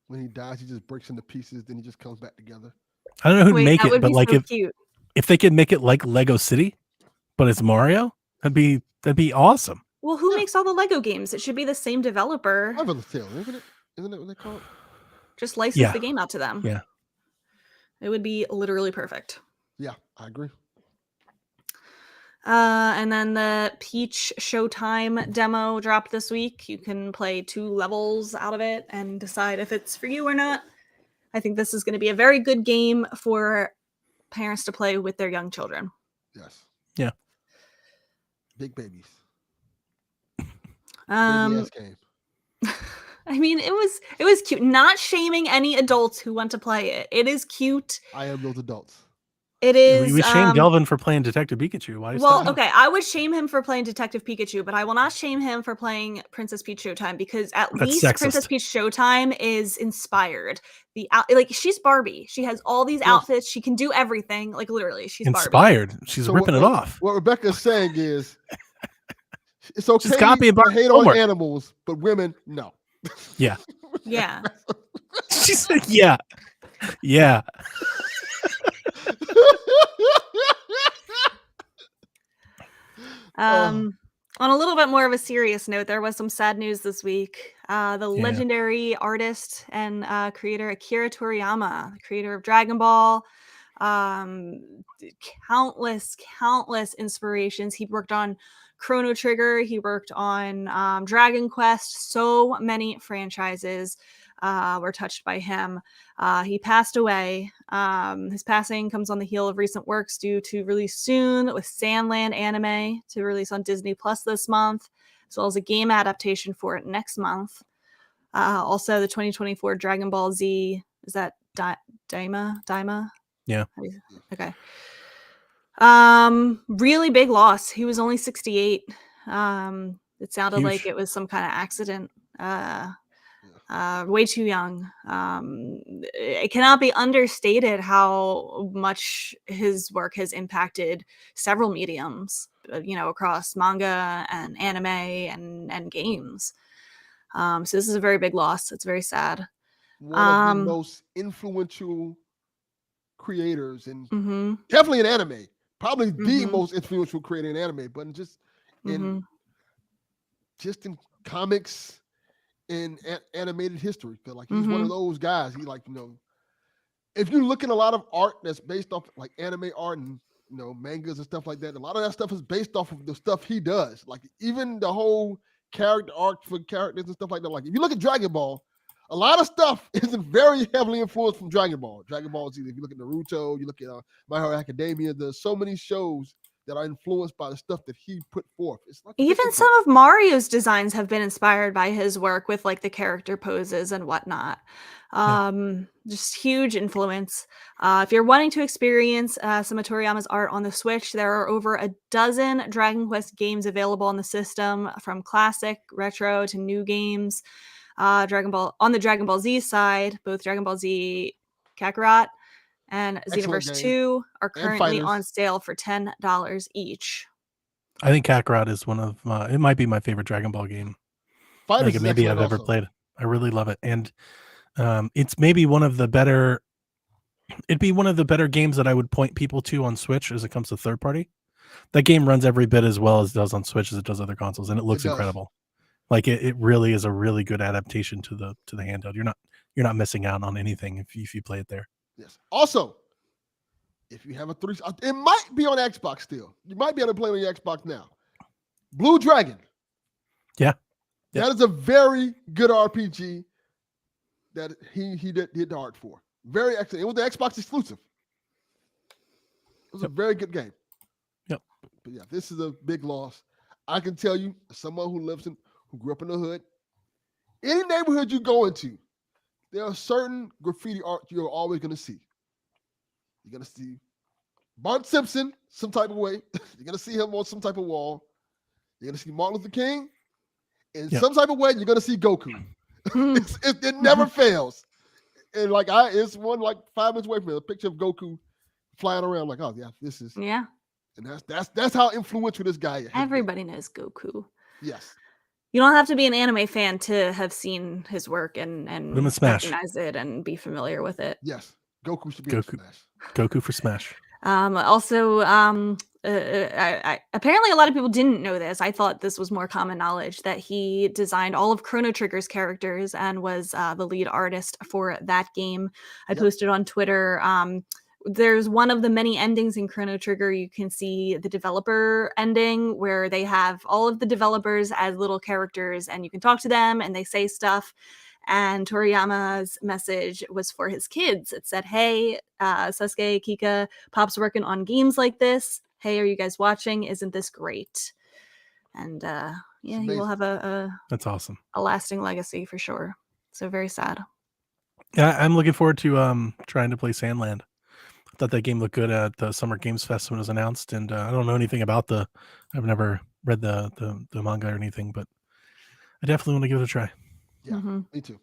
When he dies, he just breaks into pieces, then he just comes back together. I don't know who'd Wait, make that it, would but be like so cute. if they could make it like Lego City, but it's Mario, that'd be awesome. Well, who Yeah. makes all the Lego games? It should be the same developer. Marvelous Tale, isn't it? Isn't that what they call it? Just license Yeah. the game out to them. Yeah. It would be literally perfect. Yeah, I agree. And then the Peach Showtime demo dropped this week. You can play 2 levels out of it and decide if it's for you or not. I think this is going to be a very good game for parents to play with their young children. Yes. Yeah. Big babies. Baby Um, ass game. I mean, it was cute. Not shaming any adults who want to play it. It is cute. I am those adults. It is. We shamed Delvin for playing Detective Pikachu. Why? Well, stop? okay, I would shame him for playing Detective Pikachu, but I will not shame him for playing Princess Peach Showtime because at That's least sexist. Princess Peach Showtime is inspired. Like she's Barbie. She has all these Yes. outfits. She can do everything. Like literally, she's Barbie. Inspired. She's So ripping it off. What Rebecca's saying is, it's okay She's copying to hate on homework. animals, but women, no. Yeah. Yeah. She said, "Yeah, yeah." On a little bit more of a serious note, there was some sad news this week. The legendary artist and creator Akira Toriyama, the creator of Dragon Ball, countless inspirations. He worked on Chrono Trigger. He worked on Dragon Quest. So many franchises were touched by him. He passed away. His passing comes on the heel of recent works due to release soon with Sandland anime to release on Disney Plus this month, as well as a game adaptation for it next month. Also, the 2024 Dragon Ball Z, is that Daima? Yeah. Okay. Really big loss. He was only 68. It sounded like Huge. it was some kind of accident. Way too young. It cannot be understated how much his work has impacted several mediums, across manga and anime and games. So this is a very big loss. It's very sad. One of the most influential creators and definitely in anime. Probably the most influential creator in anime, but just in comics in animated history. Cause like he's one of those guys. He if you look at a lot of art that's based off like anime art and mangas and stuff like that, a lot of that stuff is based off of the stuff he does. Like even the whole character arc for characters and stuff like that. Like if you look at Dragon Ball, a lot of stuff isn't very heavily influenced from Dragon Ball. Dragon Ball Z. If you look at Naruto, you look at My Hero Academia. There's so many shows that are influenced by the stuff that he put forth. It's like even some of Mario's designs have been inspired by his work with like the character poses and whatnot. Just huge influence. If you're wanting to experience some of Toriyama's art on the Switch, there are over a dozen Dragon Quest games available on the system, from classic, retro to new games. On the Dragon Ball Z side, both Dragon Ball Z Kakarot and Xenoverse 2 are currently on sale for $10 each. I think Kakarot is one of it might be my favorite Dragon Ball game. Fighters like maybe I've ever played. I really love it, and it's maybe one of the better. It'd be one of the better games that I would point people to on Switch as it comes to third party. That game runs every bit as well as it does on Switch as it does other consoles, and it looks incredible. Like it really is a really good adaptation to the handheld. You're not missing out on anything if you play it there. Yes. Also, if you have a 3, it might be on Xbox still. You might be able to play it on your Xbox now. Blue Dragon. Yeah. That is a very good RPG that he did the art for. Very excellent. It was the Xbox exclusive. It was a very good game. Yep. But yeah, this is a big loss. I can tell you, as someone who grew up in the hood, any neighborhood you go into, there are certain graffiti art you're always going to see. You're going to see Bart Simpson some type of way. You're going to see him on some type of wall. You're going to see Martin Luther King. In some type of way, you're going to see Goku. It never fails. And it's one like 5 minutes away from me, a picture of Goku flying around. Like, oh yeah, this is. Yeah. And that's how influential this guy is. Everybody knows Goku. Yes. You don't have to be an anime fan to have seen his work and recognize it and be familiar with it. Yes. Goku should be in Smash. Goku for Smash. Also, apparently a lot of people didn't know this. I thought this was more common knowledge that he designed all of Chrono Trigger's characters and was the lead artist for that game. I posted on Twitter. There's one of the many endings in Chrono Trigger. You can see the developer ending where they have all of the developers as little characters and you can talk to them and they say stuff. And Toriyama's message was for his kids. It said, "Hey, Sasuke, Kika, Pop's working on games like this. Hey, are you guys watching? Isn't this great?" And yeah, he will amazing. have That's awesome. a lasting legacy for sure. So very sad. Yeah, I'm looking forward to trying to play Sandland. I thought that game looked good at the Summer Games Fest when it was announced, and I don't know anything about I've never read the manga or anything, but I definitely want to give it a try. Yeah, Mhm. me too.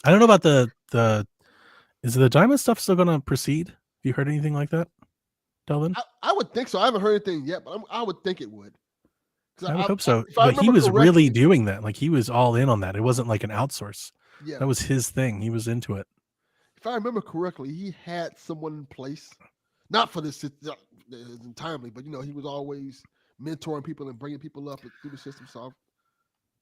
I don't know about the is the diamond stuff still going to proceed? Have you heard anything like that, Delvin? I would think so. I haven't heard anything yet, but I would think it would. 'Cause I would hope so. if I But he remember was really correctly, doing that. Like he was all in on that. It wasn't like an outsource. yeah, That was his thing. He was into it. if I remember correctly, he had someone in place, not for this timely, but he was always mentoring people and bringing people up through the system. So I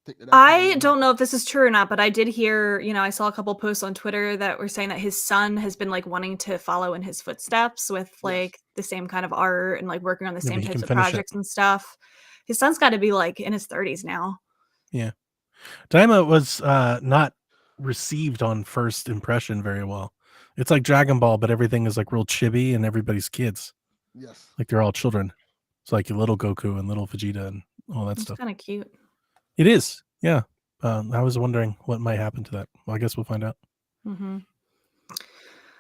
think that I don't know if this is true or not, but I did hear, I saw a couple posts on Twitter that were saying that his son has been like wanting to follow in his footsteps with like the same kind of art and like working on the Yeah, but same he types can of finish it. projects and stuff. His son's got to be like in his 30s now. Yeah. Daima was not received on first impression very well. It's like Dragon Ball, but everything is like real chibi and everybody's kids. Yes. Like they're all children. It's like little Goku and little Vegeta and all that It's stuff. kind of cute. It is. Yeah. I was wondering what might happen to that. Well, I guess we'll find out. Mm-hmm.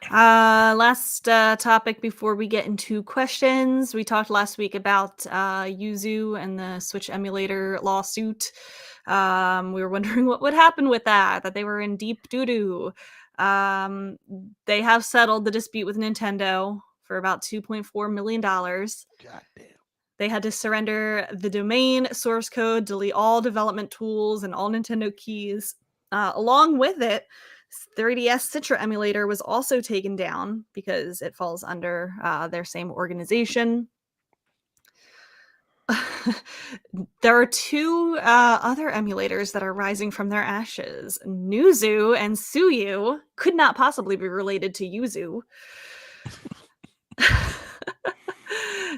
Last topic before we get into questions. We talked last week about Yuzu and the Switch emulator lawsuit. We were wondering what would happen with that they were in deep doo-doo. They have settled the dispute with Nintendo for about $2.4 million. God damn. They had to surrender the domain, source code, delete all development tools, and all Nintendo keys. Along with it, 3DS Citra emulator was also taken down because it falls under their same organization. There are two other emulators that are rising from their ashes. Nuzu and Suyu could not possibly be related to Yuzu.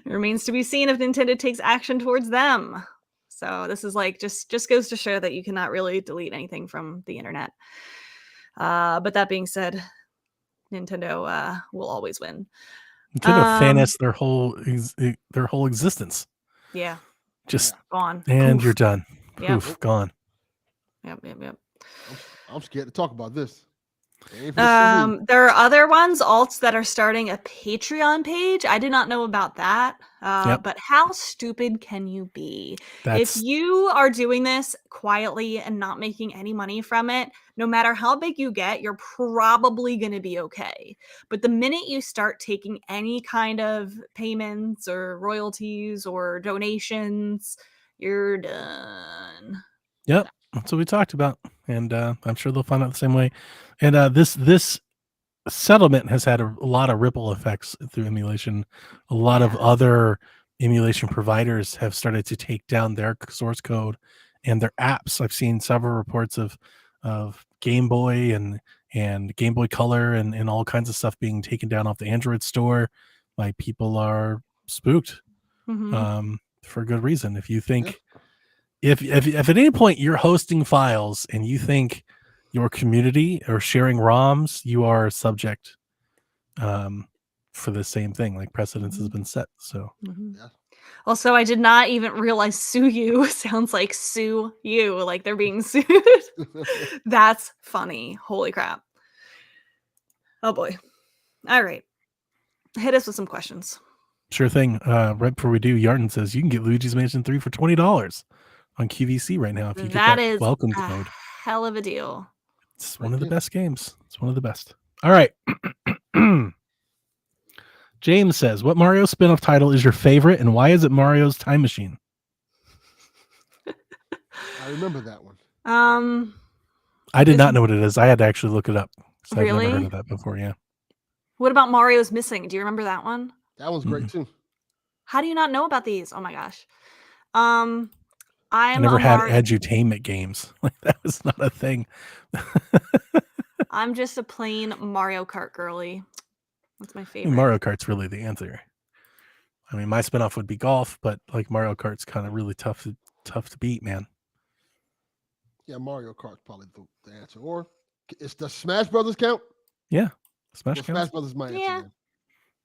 It remains to be seen if Nintendo takes action towards them. So this is like just goes to show that you cannot really delete anything from the internet. But that being said, Nintendo will always win. Nintendo financed their whole existence. Yeah. Just gone. And Poof. you're done. Yep. Poof, gone. Yep. I'm scared to talk about this. There are other alts that are starting a Patreon page. I did not know about that. But how stupid can you be? If you are doing this quietly and not making any money from it, no matter how big you get, you're probably going to be okay. But the minute you start taking any kind of payments or royalties or donations, you're done. Yep. That's what we talked about. And I'm sure they'll find out the same way. And this settlement has had a lot of ripple effects through emulation. A lot of other emulation providers have started to take down their source code and their apps. I've seen several reports of Game Boy and Game Boy Color and all kinds of stuff being taken down off the Android store. Like people are spooked for good reason. If you think if at any point you're hosting files and you think your community or sharing ROMs, you are subject for the same thing. Like precedence has been set. So Also, I did not even realize Suyu sounds like sue you, like they're being sued. That's funny. Holy crap. Oh boy. All right. Hit us with some questions. Sure thing. Right before we do, Yarden says you can get Luigi's Mansion 3 for $20 on QVC right now if you get that welcome code. Hell of a deal. It's one of the best games. It's one of the best. All right. James says, what Mario spin-off title is your favorite and why is it Mario's Time Machine? I remember that one. I did not know what it is. I had to actually look it up. Really? I've never heard of that before, yeah. What about Mario's Missing? Do you remember that one? That one's great too. How do you not know about these? Oh my gosh. I never had edutainment games. Like that was not a thing. I'm just a plain Mario Kart girly. That's my favorite. Mario Kart's really the answer. I mean, my spinoff would be golf, but like Mario Kart's kind of really tough to beat, man. Yeah, Mario Kart's probably the answer. Or It's the Smash Brothers count. Yeah, Smash Well, counts. Smash Brothers is my answer. Yeah. Man.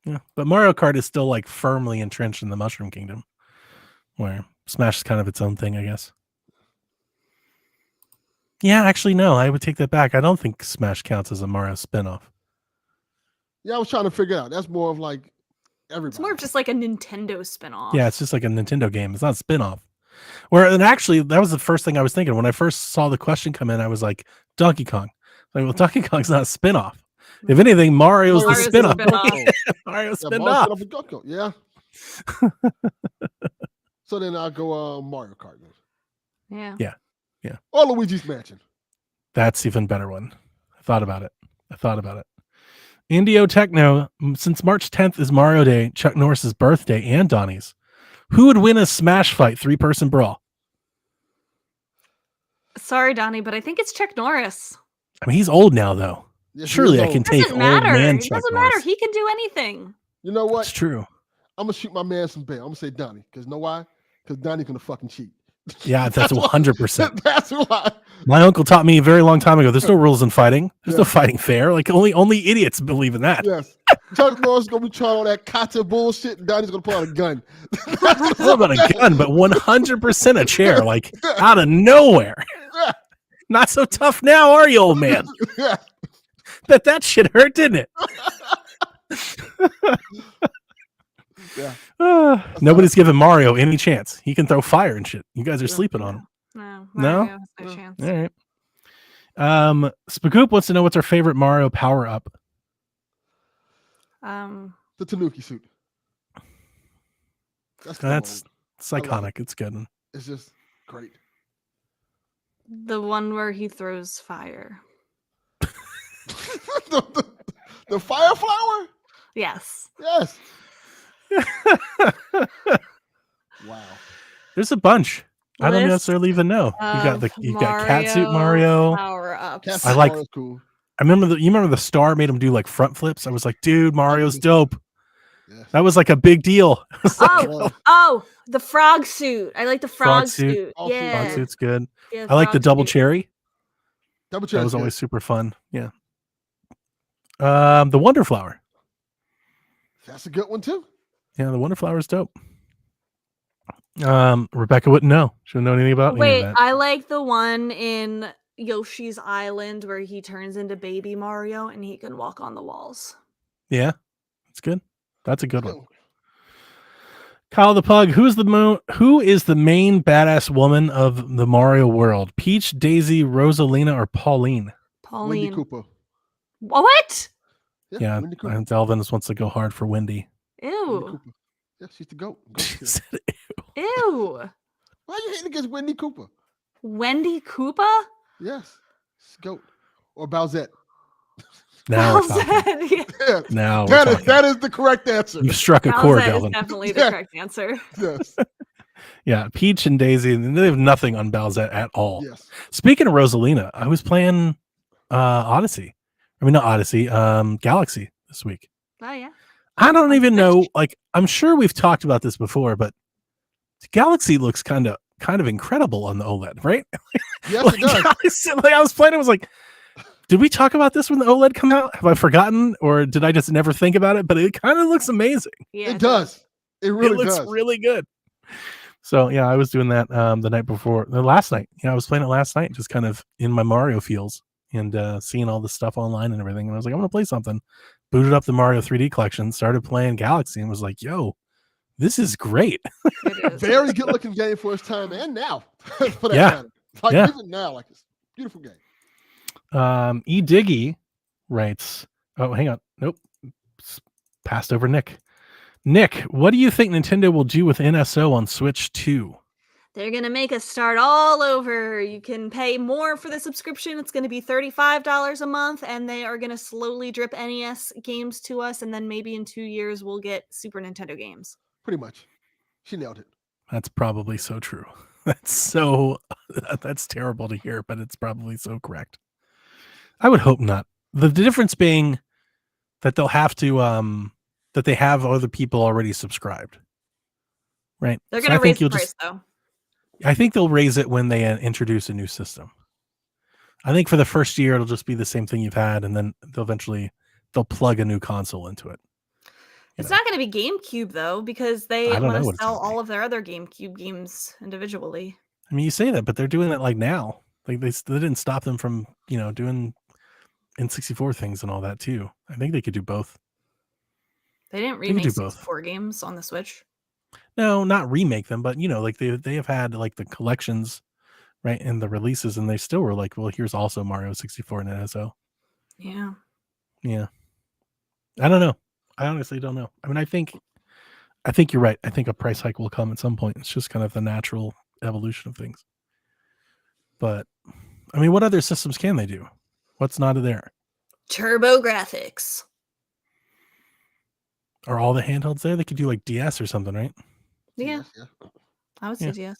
Yeah, but Mario Kart is still like firmly entrenched in the Mushroom Kingdom, where Smash is kind of its own thing, I guess. Yeah, actually, no, I would take that back. I don't think Smash counts as a Mario spinoff. Yeah, I was trying to figure it out. That's more of like everybody. It's more of just like a Nintendo spinoff. Yeah, it's just like a Nintendo game. It's not a spinoff. Where and actually, that was the first thing I was thinking when I first saw the question come in. I was like, Donkey Kong. Like, well, Donkey Kong's not a spinoff. If anything, Mario's the Mario's the spinoff. spinoff. Mario's Yeah, spinoff. Mario spin-off of Donkey Kong. Yeah. So then I'll go Mario Kart. Yeah. Or Luigi's Mansion. That's even better one. I thought about it. Indio Techno, since March 10th is Mario Day, Chuck Norris's birthday, and Donnie's, who would win a Smash fight 3-person brawl? Sorry, Donnie, but I think it's Chuck Norris. I mean, he's old now, though. Yes, he Surely is I old. can take Doesn't old matter. man It Chuck doesn't Norris. matter. He can do anything. You know what? That's true. I'm gonna shoot my man some bail. I'm gonna say Donnie, because you know why? Because Donnie's gonna fucking cheat. Yeah, that's why- 100%. That's why. My uncle taught me a very long time ago. There's no rules in fighting. There's no Yeah. fighting fair. Like only idiots believe in that. Yes. Chuck Norris is gonna be trying all that kata bullshit, and Donnie's gonna pull out a gun. I don't know about a gun, but 100% a chair, like out of nowhere. Yeah. Not so tough now, are you, old man? Yeah. Bet that shit hurt, didn't it? Yeah. Nobody's giving Mario any chance. He can throw fire and shit. You guys are sleeping on him. No. No? Mario has no chance. All right. Spagoop wants to know what's our favorite Mario power up. The Tanuki suit. That's That's cool. it's I love iconic. It's good. It's just great. The one where he throws fire. the fire flower? Yes. Yes. Wow. There's a bunch. I don't List necessarily even know. You got Catsuit Mario. Power ups. Cat I like- flower is cool. I remember you remember the star made him do like front flips. I was like, dude, Mario's dope. Yes. That was like a big deal. I was like, Oh, the frog suit. I like the frog, Frog suit. suit. Also Yeah. frog suit's good. Yeah, I like the frog double suit. cherry. Double That check. was always super fun. Yeah. The Wonder Flower. That's a good one too. Yeah, the Wonder Flower is dope. Rebecca wouldn't know. She wouldn't know anything about any Wait, of that. I like the one in Yoshi's Island where he turns into baby Mario and he can walk on the walls. Yeah, it's good. That's a good Good one. one. Kyle the Pug, who is the main badass woman of the Mario world? Peach, Daisy, Rosalina, or Pauline? Wendy Pauline. Cooper. What? Yeah, Wendy Cooper. and Delvin just wants to go hard for Wendy. Wendy Ew. Cooper. Yeah, she's the goat. She Goat. said, Ew. Why are you hating against Wendy Cooper? Wendy Koopa? Yes. She's the goat. Or Bowsette. now we're talking. Bowsette, yeah. Yeah. Now we're That is talking. that is the correct answer. You struck a chord, Bowsette is Delvin. definitely the Yeah. correct answer. Yes. Yeah, Peach and Daisy, they have nothing on Bowsette at all. Yes. Speaking of Rosalina, I was playing Odyssey. I mean, not Odyssey, Galaxy this week. Oh yeah. I don't even know. Like, I'm sure we've talked about this before, but Galaxy looks kind of incredible on the OLED, right? Yes, Like, it does. I was playing. I was like, did we talk about this when the OLED come out? Have I forgotten, or did I just never think about it? But it kind of looks amazing. Yeah. It does. It really it looks does. really good. So yeah, I was doing that the last night. Yeah, I was playing it last night, just kind of in my Mario feels and seeing all the stuff online and everything. And I was like, I'm gonna play something. Booted up the Mario 3D collection, started playing Galaxy, and was like, yo, this is great. It is. Very good looking game for its time and now. For that Yeah. matter. Like Yeah. even now, like it's a beautiful game. E Diggy writes, oh, hang on. Nope. Passed over Nick. Nick, what do you think Nintendo will do with NSO on Switch 2? They're gonna make us start all over. You can pay more for the subscription. It's gonna be $35 a month, and they are gonna slowly drip NES games to us, and then maybe in 2 years we'll get Super Nintendo games. Pretty much. She nailed it. That's probably so true. That's terrible to hear, but it's probably so correct. I would hope not. The difference being that they'll have to that they have other people already subscribed. Right? They're So gonna I think raise the you'll price though. I think they'll raise it when they introduce a new system. I think for the first year it'll just be the same thing you've had, and then they'll plug a new console into it. It's not going to be GameCube though, because they I don't want know to what it's sell gonna be. all of their other GameCube games individually. I mean, you say that, but they're doing it like now. Like they didn't stop them from doing N64 things and all that too. I think they could do both. They didn't They could remake do both. 64 games on the Switch. No, not remake them, but like they have had like the collections, right, and the releases, and they still were like, well, here's also Mario 64 and NSO. Yeah. Yeah. I don't know. I honestly don't know. I mean, I think you're right. I think a price hike will come at some point. It's just kind of the natural evolution of things. But I mean, what other systems can they do? What's not there? Turbo graphics. Are all the handhelds there? They could do like DS or something, right? Yeah, Yeah. I would say yes.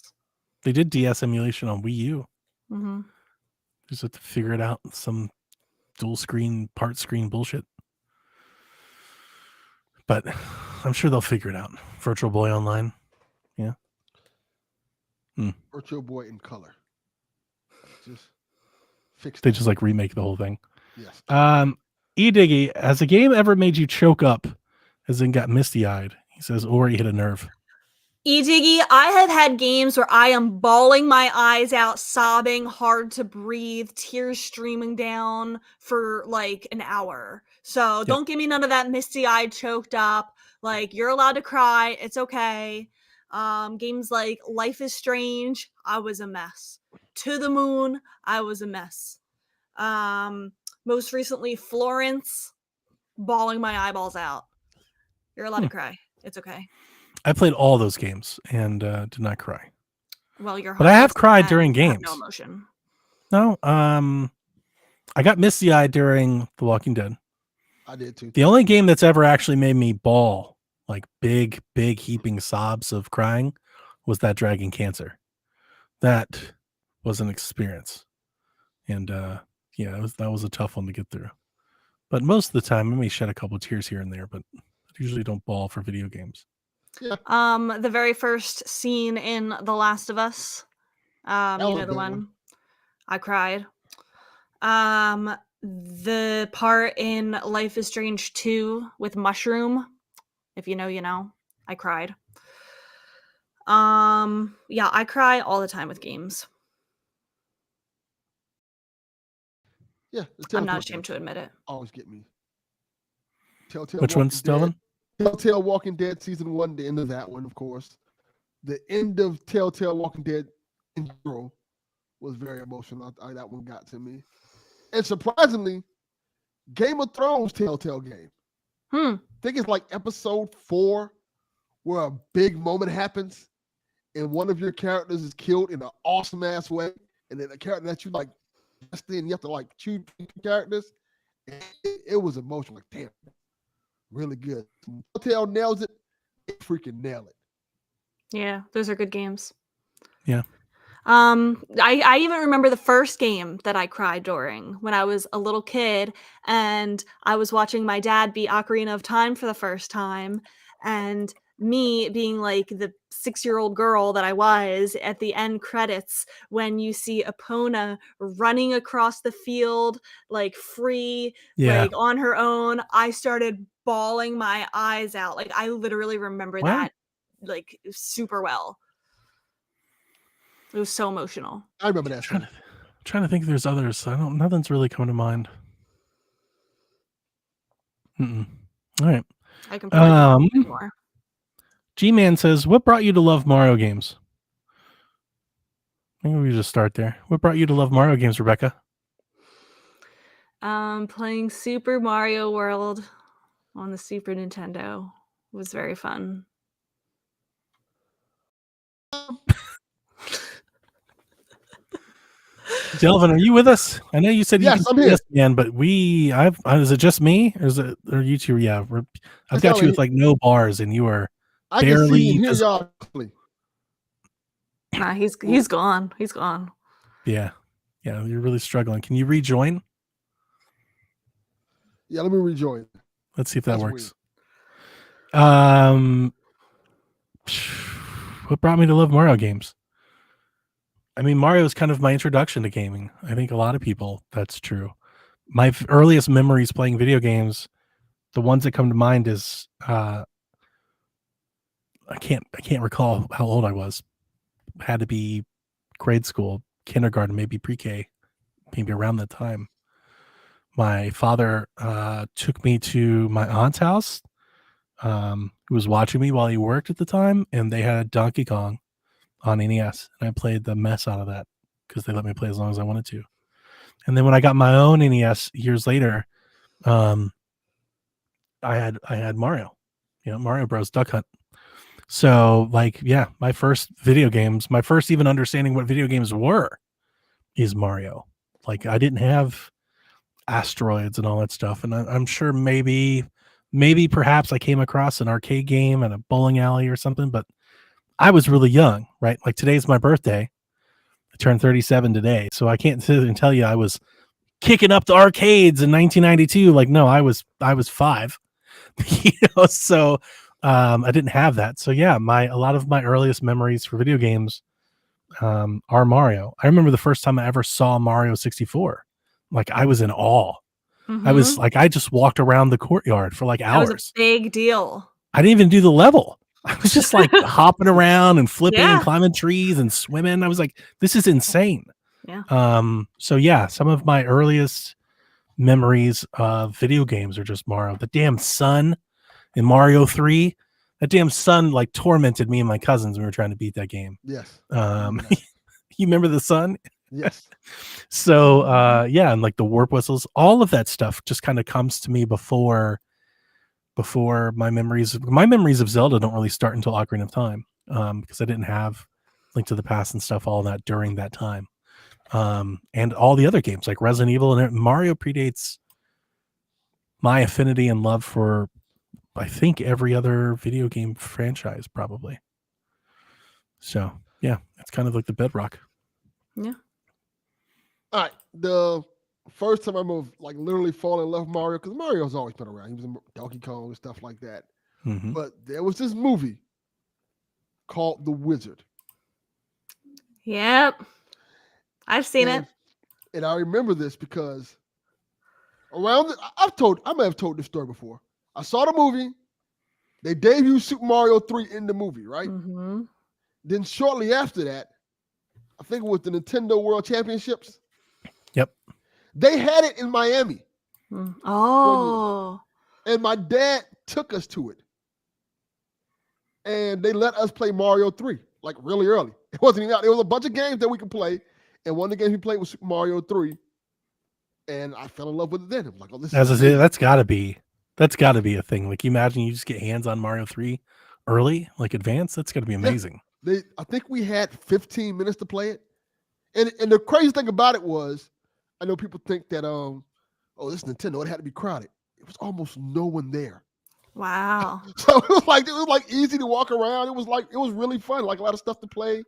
They did DS emulation on Wii U. Mm-hmm. Just have to figure it out. Some dual screen, part screen bullshit. But I'm sure they'll figure it out. Virtual Boy Online. Yeah. Virtual Boy in color. Just fix They that. just like remake the whole thing. Yes. Diggy, has a game ever made you choke up, as in got misty eyed? He says, or he hit a nerve. Diggy, I have had games where I am bawling my eyes out, sobbing, hard to breathe, tears streaming down for like an hour. So don't give me none of that misty-eyed, choked up. Like, you're allowed to cry. It's okay. Games like Life is Strange, I was a mess. To the Moon, I was a mess. Most recently, Florence, bawling my eyeballs out. You're allowed to cry. It's okay. I played all those games and did not cry. Well, you're but I have heartless cried and during have games. no emotion. No, I got misty eyed during The Walking Dead. I did too. The only game that's ever actually made me bawl, like big heaping sobs of crying, was that Dragon Cancer. That was an experience, and that was a tough one to get through. But most of the time, I may shed a couple of tears here and there, but I usually don't bawl for video games. Yeah. The very first scene in The Last of Us, you know, the one I cried. The part in Life is Strange 2 with Mushroom, if you know, you know, I cried. Yeah, I cry all the time with games. Yeah, I'm not ashamed to admit it. Always get me. Telltale. Which one's Dylan? Telltale Walking Dead season 1. The end of that one, of course. The end of Telltale Walking Dead in general was very emotional. That one got to me. And surprisingly, Game of Thrones Telltale game. I think it's like episode 4 where a big moment happens and one of your characters is killed in an awesome ass way. And then the character that you like, then you have to like choose characters. And it was emotional. Like, damn, really good. Telltale nails it. It freaking nail it. Yeah, those are good games. Yeah. I even remember the first game that I cried during when I was a little kid and I was watching my dad beat Ocarina of Time for the first time, and me being like the 6-year-old girl that I was at the end credits when you see Epona running across the field like free, like on her own, I started bawling my eyes out. Like, I literally remember that like super well. It was so emotional. I remember that. Trying to think if there's others. Nothing's really coming to mind. All right. I can probably think of more. G-Man says, what brought you to love Mario games? Maybe we just start there. What brought you to love Mario games, Rebecca? Playing Super Mario World on the Super Nintendo was very fun. Delvin, are you with us? I know you said yes, I'm here. Yes, man, but is it just me or you two? Yeah, I've got you with like no bars, and you are barely. I can see and hear y'all. Nah, he's gone. He's gone. Yeah, you're really struggling. Can you rejoin? Yeah, let me rejoin. Let's see if that works. Weird. What brought me to love Mario games? I mean, Mario is kind of my introduction to gaming. I think a lot of people, that's true. My earliest memories playing video games, the ones that come to mind is I can't recall how old I was. Had to be grade school, kindergarten, maybe pre-K, maybe around that time. My father took me to my aunt's house, who was watching me while he worked at the time, and they had Donkey Kong on NES, and I played the mess out of that because they let me play as long as I wanted to. And then when I got my own NES years later, I had Mario, Mario Bros. Duck Hunt. So like, yeah, my first video games, my first even understanding what video games were is Mario. Like I didn't have asteroids and all that stuff. And I'm sure maybe perhaps I came across an arcade game at a bowling alley or something, but I was really young, right? Like today's my birthday. I turned 37 today. So I can't sit and tell you I was kicking up the arcades in 1992. Like, no, I was 5, so I didn't have that. So yeah, a lot of my earliest memories for video games are Mario. I remember the first time I ever saw Mario 64. Like I was in awe. I was like, I just walked around the courtyard for like hours. That was a big deal. I didn't even do the level. I was just like hopping around and flipping and climbing trees and swimming. I was like, this is insane. Yeah. So yeah, some of my earliest memories of video games are just Mario. The damn sun in Mario 3, that damn sun like tormented me and my cousins when we were trying to beat that game. Yes. You remember the sun? Yes. So yeah, and like the warp whistles, all of that stuff just kind of comes to me before my memories of Zelda don't really start until Ocarina of Time, because I didn't have Link to the Past and stuff, all that during that time. And all the other games like Resident Evil and Mario predates my affinity and love for, I think, every other video game franchise probably. So yeah, it's kind of like the bedrock. Yeah. All right. The first time I remember like literally falling in love with Mario, because Mario's always been around. He was in Donkey Kong and stuff like that. Mm-hmm. But there was this movie called The Wizard. Yep. I've seen it. And I remember this because I may have told this story before. I saw the movie. They debuted Super Mario 3 in the movie, right? Mm-hmm. Then shortly after that, I think it was the Nintendo World Championships. Yep. They had it in Miami. Oh. And my dad took us to it. And they let us play Mario 3, like really early. It wasn't even out. There was a bunch of games that we could play. And one of the games we played was Super Mario 3. And I fell in love with it then. I'm like, oh, that's gotta be a thing. Like, you imagine you just get hands on Mario 3 early, like advanced. That's gotta be amazing. Yeah. I think we had 15 minutes to play it. And the crazy thing about it was, I know people think that this is Nintendo, it had to be crowded. It was almost no one there. Wow. So it was like easy to walk around. It was really fun. Like a lot of stuff to play.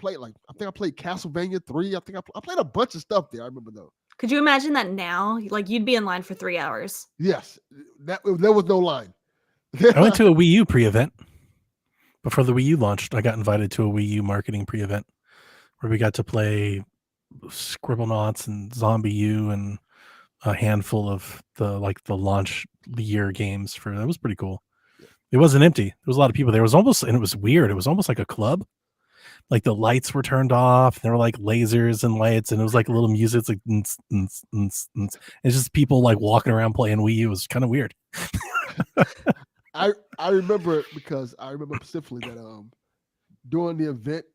I think I played Castlevania 3. I think I played a bunch of stuff there. I remember though. Could you imagine that now? Like you'd be in line for 3 hours. Yes. There was no line. I went to a Wii U pre-event. Before the Wii U launched, I got invited to a Wii U marketing pre-event where we got to play Scribblenauts and Zombie U and a handful of the launch year games for that. Was pretty cool. It wasn't empty. There was a lot of people there. It was weird. It was almost like a club. Like the lights were turned off. There were like lasers and lights, and it was like a little music. It's like it's just people like walking around playing Wii U. It was kind of weird. I remember it because I remember specifically that during the event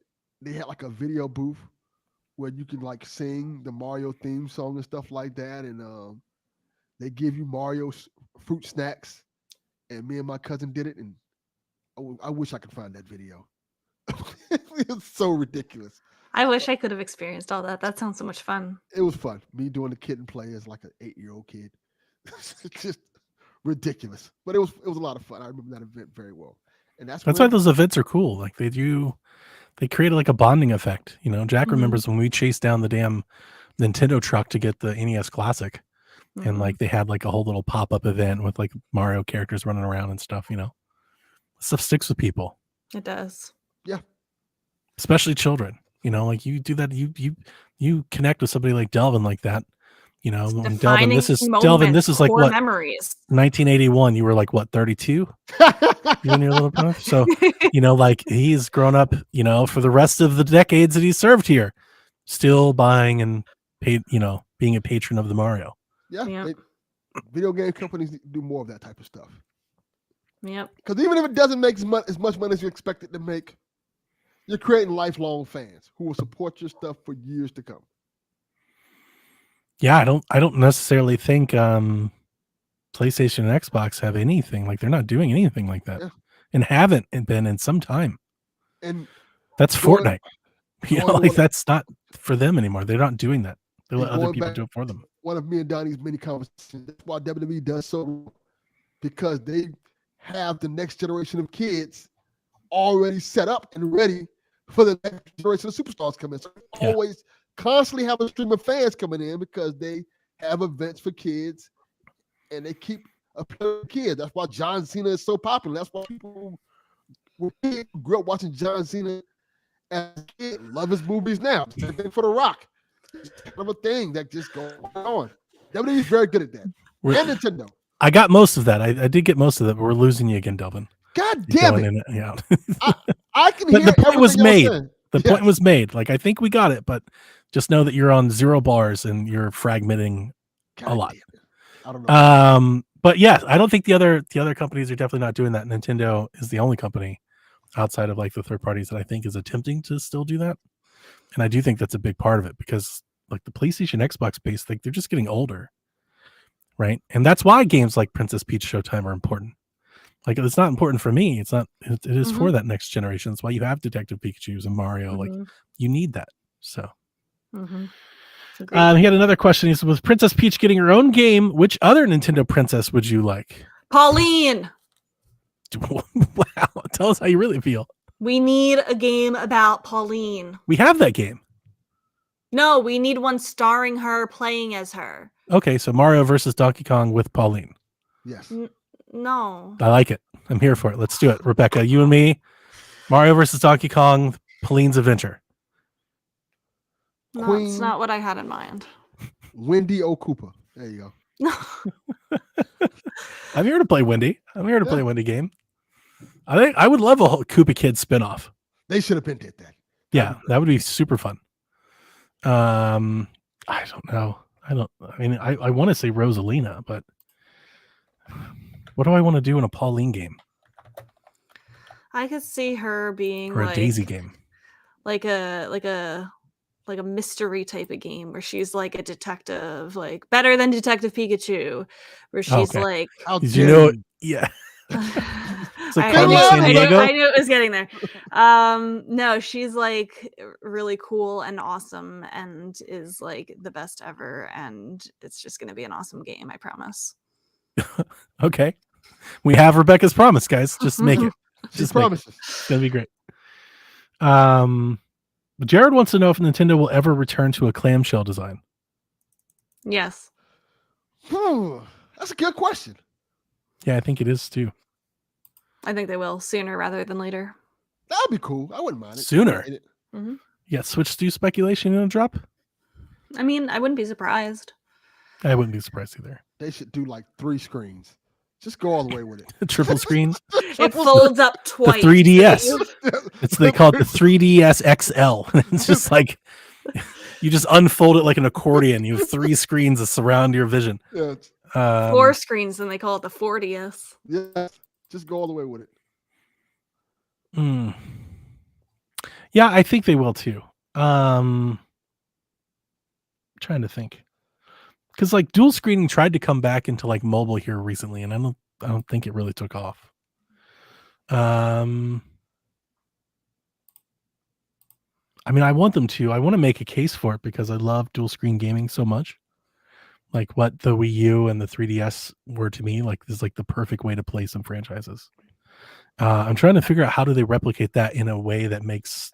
they had like a video booth where you can like sing the Mario theme song and stuff like that, and they give you Mario fruit snacks, and me and my cousin did it, and I wish I could find that video. It's so ridiculous. I wish I could have experienced all that. That sounds so much fun. It was fun. Me doing the kid and play as like an 8-year-old kid. It's just ridiculous, but it was a lot of fun. I remember that event very well, and that's why those events are cool. Like they created like a bonding effect. Jack remembers when we chased down the damn Nintendo truck to get the NES Classic, and like they had like a whole little pop-up event with like Mario characters running around and stuff. Stuff sticks with people. It does. Yeah, especially children. You know, like you do that, you connect with somebody like Delvin like that. You know, and Delvin, Defining this is moments, like core what, memories. 1981. You were like what, 32? You and your little brother. So, you know, like he's grown up, you know, for the rest of the decades that he served here, still buying and paid, you know, being a patron of the Mario. Yeah, Yep. video game companies need to do more of that type of stuff. Yep. Because even if it doesn't make as much money as you expect it to make, you're creating lifelong fans who will support your stuff for years to come. Yeah, I don't necessarily think PlayStation and Xbox have anything like, they're not doing anything like that, Yeah. and haven't been in some time. And That's going- Fortnite. You know, going like on- that's not for them anymore. They're not doing that. They and let other going people back do it for them. One of me and Donnie's many conversations. That's why WWE does so well, because they have the next generation of kids already set up and ready for the next generation of superstars coming. So they Yeah. always constantly have a stream of fans coming in because they have events for kids and they keep appealing to kids. That's why John Cena is so popular. That's why people who grew up watching John Cena as a kid love his movies now. Same thing for The Rock. It's kind of a thing that just goes on. WWE is very good at that. We're- And Nintendo. I got most of that. I did get most of that, but we're losing you again, Delvin. God You're damn going it. in and out. I can But hear the point was everything made. y'all saying. The Yes. point was made. Like, I think we got it, but just know that you're on 0 bars and you're fragmenting God lot. damn it. I don't know. But yeah, I don't think the other companies are definitely not doing that. Nintendo is the only company outside of like the third parties that I think is attempting to still do that. And I do think that's a big part of it, because like the PlayStation, Xbox base, like they're just getting older. Right. And that's why games like Princess Peach Showtime are important. Like, it's not important for me. It's not, it is for that next generation. That's why you have Detective Pikachu's and Mario. Like, you need that. So he had another question. He said, with Princess Peach getting her own game, which other Nintendo princess would you like? Pauline. Wow. Tell us how you really feel. We need a game about Pauline. We have that game. No, we need one starring her, playing as her. Okay, so Mario versus Donkey Kong with Pauline. Yes. No. I like it. I'm here for it. Let's do it. Rebecca, you and me, Mario versus Donkey Kong, Pauline's Adventure. No, Queen. it's not what I had in mind. Wendy O. Cooper. There you go. I'm here to play Wendy. I'm here to play a Wendy game. I think I would love a whole Koopa Kids spinoff. They should have been did that. Yeah, that would be super fun. I don't know. I want to say Rosalina, but what do I want to do in a Pauline game I could see her being or a like Daisy game? like a mystery type of game where she's like a detective, like better than Detective Pikachu, where she's okay. like How Did dare you know? you. Yeah. I Carmen Sandiego? knew it was getting there. No, she's like really cool and awesome and is like the best ever, and it's just gonna be an awesome game, I promise. Okay. We have Rebecca's promise, guys. Just make it. She Just make it. promises. It's gonna be great. Jared wants to know if Nintendo will ever return to a clamshell design. Yes. That's a good question. Yeah, I think it is too. I think they will sooner rather than later. That'd be cool. I wouldn't mind it. Sooner. Mhm. Yeah, Switch do speculation in a drop? I mean, I wouldn't be surprised. I wouldn't be surprised either. They should do like 3 screens. Just go all the way with it. The triple screen. It folds up twice. 3DS. They call it the 3DS XL. It's just like you just unfold it like an accordion. You have 3 screens that surround your vision. Yeah, 4 screens, and they call it the 40th. yeah. Just go all the way with it. Yeah, I think they will too. Trying to think, because like dual screening tried to come back into like mobile here recently, and I don't think it really took off. I mean, I want them to. I want to make a case for it because I love dual screen gaming so much. Like what the Wii U and the 3DS were to me, like this is like the perfect way to play some franchises. I'm trying to figure out how do they replicate that in a way that makes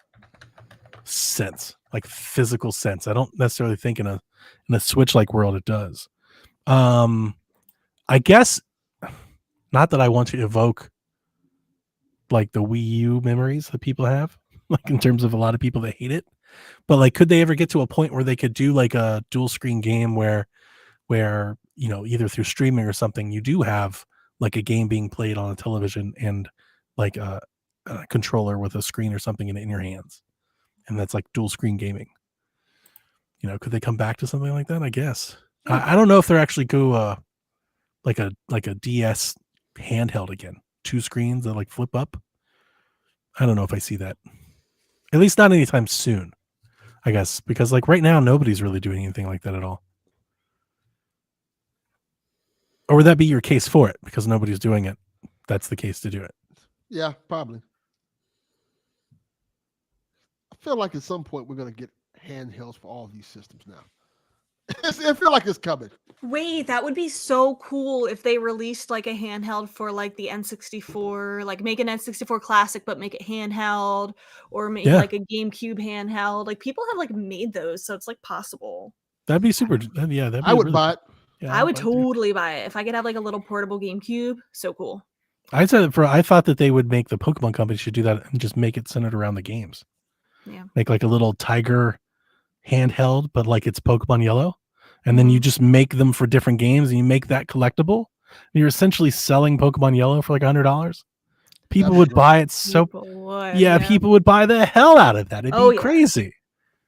sense, like physical sense. I don't necessarily think in a Switch like world it does. I guess not that I want to evoke like the Wii U memories that people have, like in terms of a lot of people that hate it. But like, could they ever get to a point where they could do like a dual screen game where either through streaming or something, you do have like a game being played on a television and like a controller with a screen or something in your hands, and that's like dual screen gaming. Could they come back to something like that? I guess. I don't know if they're actually go like a DS handheld again, 2 screens that like flip up. I don't know if I see that. At least not anytime soon, I guess, because like right now nobody's really doing anything like that at all. Or would that be your case for it? Because nobody's doing it, that's the case to do it. Yeah, probably. I feel like at some point we're going to get handhelds for all these systems now. I feel like it's coming. Wait, that would be so cool if they released like a handheld for like the N64, like make an N64 classic but make it handheld, or make like a GameCube handheld. Like people have like made those, so it's like possible. That'd be super. That'd be I would buy it. Yeah, I would totally buy it if I could have like a little portable GameCube. So cool. I thought that they would make the Pokemon company should do that and just make it centered around the games. Yeah. Make like a little Tiger handheld, but like it's Pokemon Yellow, and then you just make them for different games and you make that collectible. And you're essentially selling Pokemon Yellow for like $100. People would buy it. People would buy the hell out of that. It'd be crazy.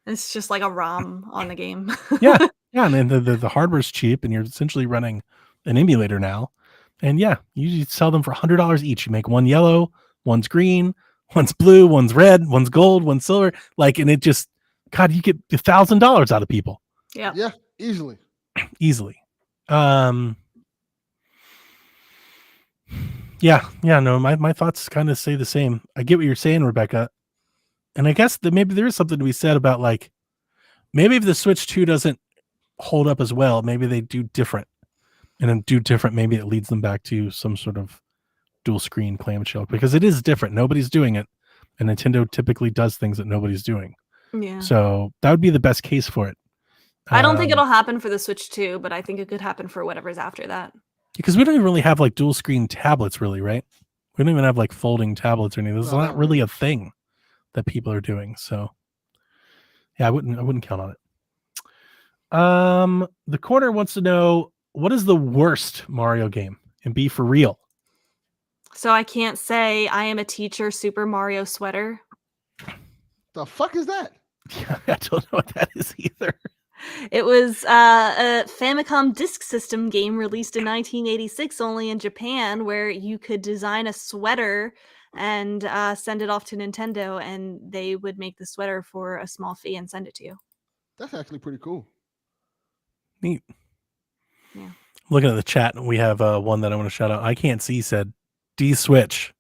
It's just like a ROM on the game. Yeah, and then the hardware's cheap, and you're essentially running an emulator now. And yeah, you sell them for $100 each. You make one yellow, one's green, one's blue, one's red, one's gold, one's silver. Like, and it just, God, you get $1,000 out of people. Yeah. Yeah, easily. No, my thoughts kind of say the same. I get what you're saying, Rebecca. And I guess that maybe there is something to be said about like, maybe if the Switch 2 doesn't hold up as well, maybe they do different. And then do different, maybe it leads them back to some sort of dual screen clamshell, because it is different. Nobody's doing it. And Nintendo typically does things that nobody's doing. Yeah. So that would be the best case for it. I don't think it'll happen for the Switch 2, but I think it could happen for whatever's after that. Because we don't even really have like dual screen tablets, really, right? We don't even have like folding tablets or anything. This is not really a thing that people are doing. So yeah, I wouldn't count on it. The corner wants to know, what is the worst Mario game? And be for real. So I can't say I am a teacher Super Mario sweater. The fuck is that? Yeah, I don't know what that is either. It was a Famicom Disk System game released in 1986 only in Japan, where you could design a sweater and send it off to Nintendo, and they would make the sweater for a small fee and send it to you. That's actually pretty cool. Neat. Yeah. Looking at the chat, we have one that I want to shout out. I can't see said D-Switch.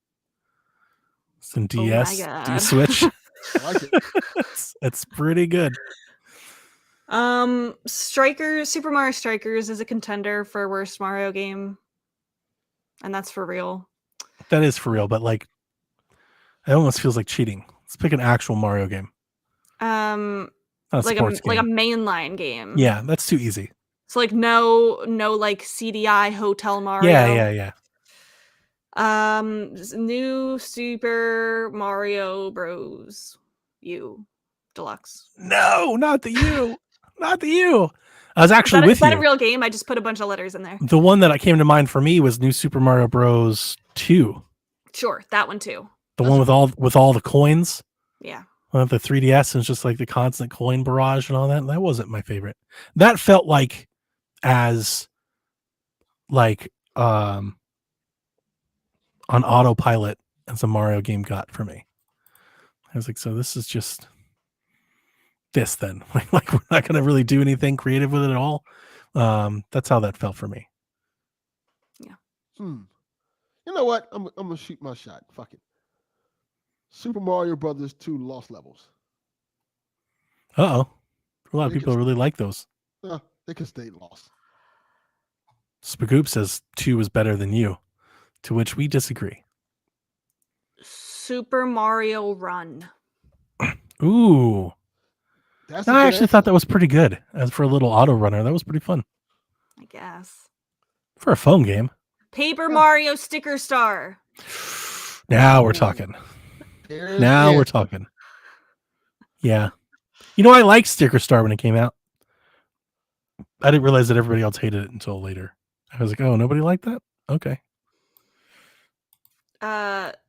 Some DS, D-Switch. I like it. That's pretty good. Strikers, Super Mario Strikers is a contender for worst Mario game. And that's for real. That is for real, but like, it almost feels like cheating. Let's pick an actual Mario game. Like a mainline game. Yeah, that's too easy. So like no like CDI Hotel Mario. Yeah. New Super Mario Bros. U Deluxe. No, not the U. Not the U. I was actually with you. Is that a real game? I just put a bunch of letters in there. The one that came to mind for me was New Super Mario Bros. 2. Sure, that one too. The one with all the coins. Yeah. One of the 3DS, and it's just like the constant coin barrage and all that. That wasn't my favorite. That felt like on autopilot as a Mario game got for me. I was like, so this is just this then. Like we're not gonna really do anything creative with it at all. That's how that felt for me. Yeah. You know what? I'm gonna shoot my shot. Fuck it. Super Mario Brothers 2 Lost Levels. A lot of people really like those. They can stay lost. Spagoop says 2 is better than you, to which we disagree. Super Mario Run. Ooh. I actually thought that was pretty good. As for a little auto runner, that was pretty fun. I guess. For a phone game. Paper Mario Sticker Star. Now we're talking. We're talking. Yeah. You know, I liked Sticker Star when it came out. I didn't realize that everybody else hated it until later. I was like, oh, nobody liked that? Okay.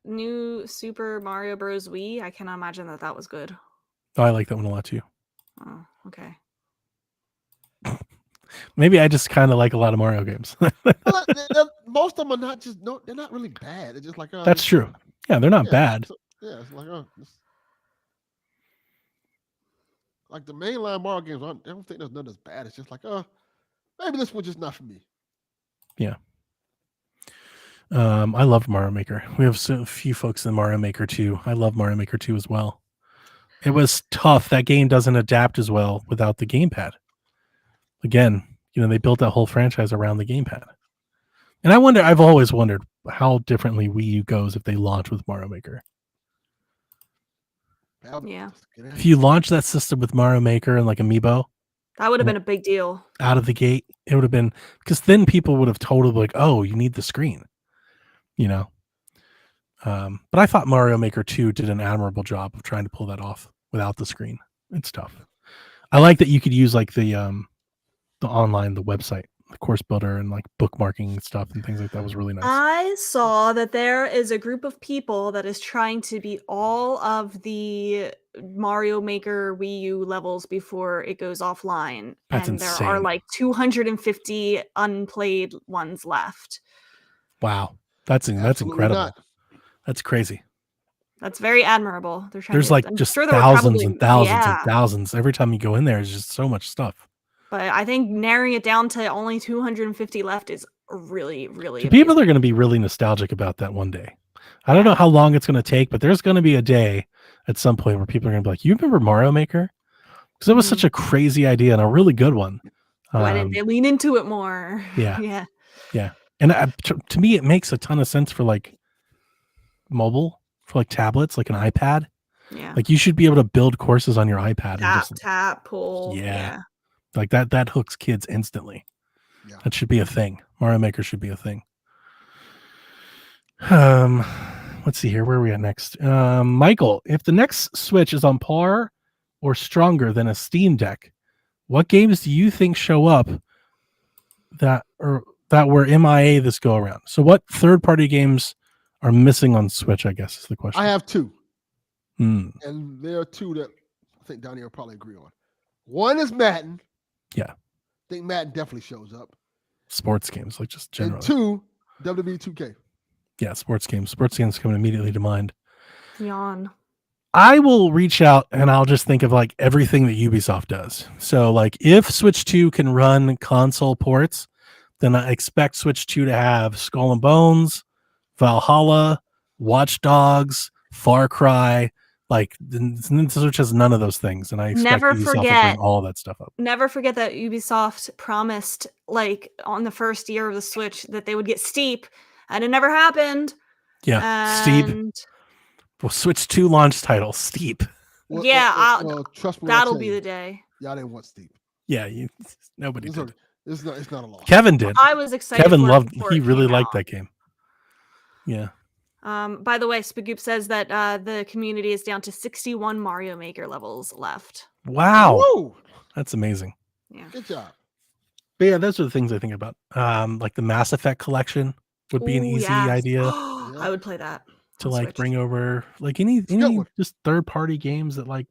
New Super Mario Bros. Wii. I cannot imagine that was good. Oh, I like that one a lot too. Oh, okay. Maybe I just kind of like a lot of Mario games. Well, most of them are not just they're not really bad. They're just like That's true. Yeah, they're not bad. Yeah, it's like like the mainline Mario games. I don't think there's none as bad. It's just like maybe this one's just not for me. Yeah. I love Mario Maker. We have so few folks in Mario Maker 2. I love Mario Maker 2 as well. It was tough. That game doesn't adapt as well without the gamepad. Again, they built that whole franchise around the gamepad. And I've always wondered how differently Wii U goes if they launch with Mario Maker. Yeah. If you launch that system with Mario Maker and like Amiibo, that would have been a big deal. Out of the gate, it would have been, because then people would have totally like, oh, you need the screen. But I thought Mario Maker 2 did an admirable job of trying to pull that off without the screen. It's tough. I like that you could use like the online, the website, the course builder, and like bookmarking stuff and things like that was really nice. I saw that there is a group of people that is trying to beat all of the Mario Maker Wii U levels before it goes offline. That's and insane. There are like 250 unplayed ones left. Wow. That's incredible. Not. That's crazy. That's very admirable. There's like just thousands and thousands and thousands. Every time you go in there, it's just so much stuff. But I think narrowing it down to only 250 left is really, really people are going to be really nostalgic about that one day. I don't know how long it's going to take, but there's going to be a day at some point where people are going to be like, you remember Mario Maker? Because it was such a crazy idea and a really good one. Why didn't they lean into it more? Yeah. Yeah. And to me, it makes a ton of sense for like mobile, for like tablets, like an iPad. Yeah. Like you should be able to build courses on your iPad. Tap, pull. Yeah. Like that hooks kids instantly. Yeah. That should be a thing. Mario Maker should be a thing. Let's see here. Where are we at next? Michael, if the next Switch is on par or stronger than a Steam Deck, what games do you think show up that were MIA this go around? So what third-party games are missing on Switch, I guess is the question. I have two. And there are two that I think Donnie will probably agree on. One is Madden. Yeah. I think Madden definitely shows up. Sports games, like just generally. And two, WWE 2K. Yeah, sports games. Sports games come immediately to mind. Yawn. I will reach out and I'll just think of like everything that Ubisoft does. So like if Switch 2 can run console ports, then I expect Switch 2 to have Skull and Bones, Valhalla, Watch Dogs, Far Cry. Like the Switch has none of those things, and I expect Ubisoft to bring all that stuff up. Never forget that Ubisoft promised, like on the first year of the Switch, that they would get Steep, and it never happened. Yeah, Steep. Well, Switch 2 launch title, Steep. Well, trust me, that'll be the day. Y'all didn't want Steep. Yeah, nobody did. It's not a loss. Kevin did. I was excited. Kevin loved. He really liked that game. Yeah. By the way, Spagoop says that the community is down to 61 Mario Maker levels left. Wow. Woo! That's amazing. Yeah. Good job. But yeah, those are the things I think about. Like the Mass Effect collection would be an easy idea. I would play that. To like Switch. Bring over like any just third-party games that like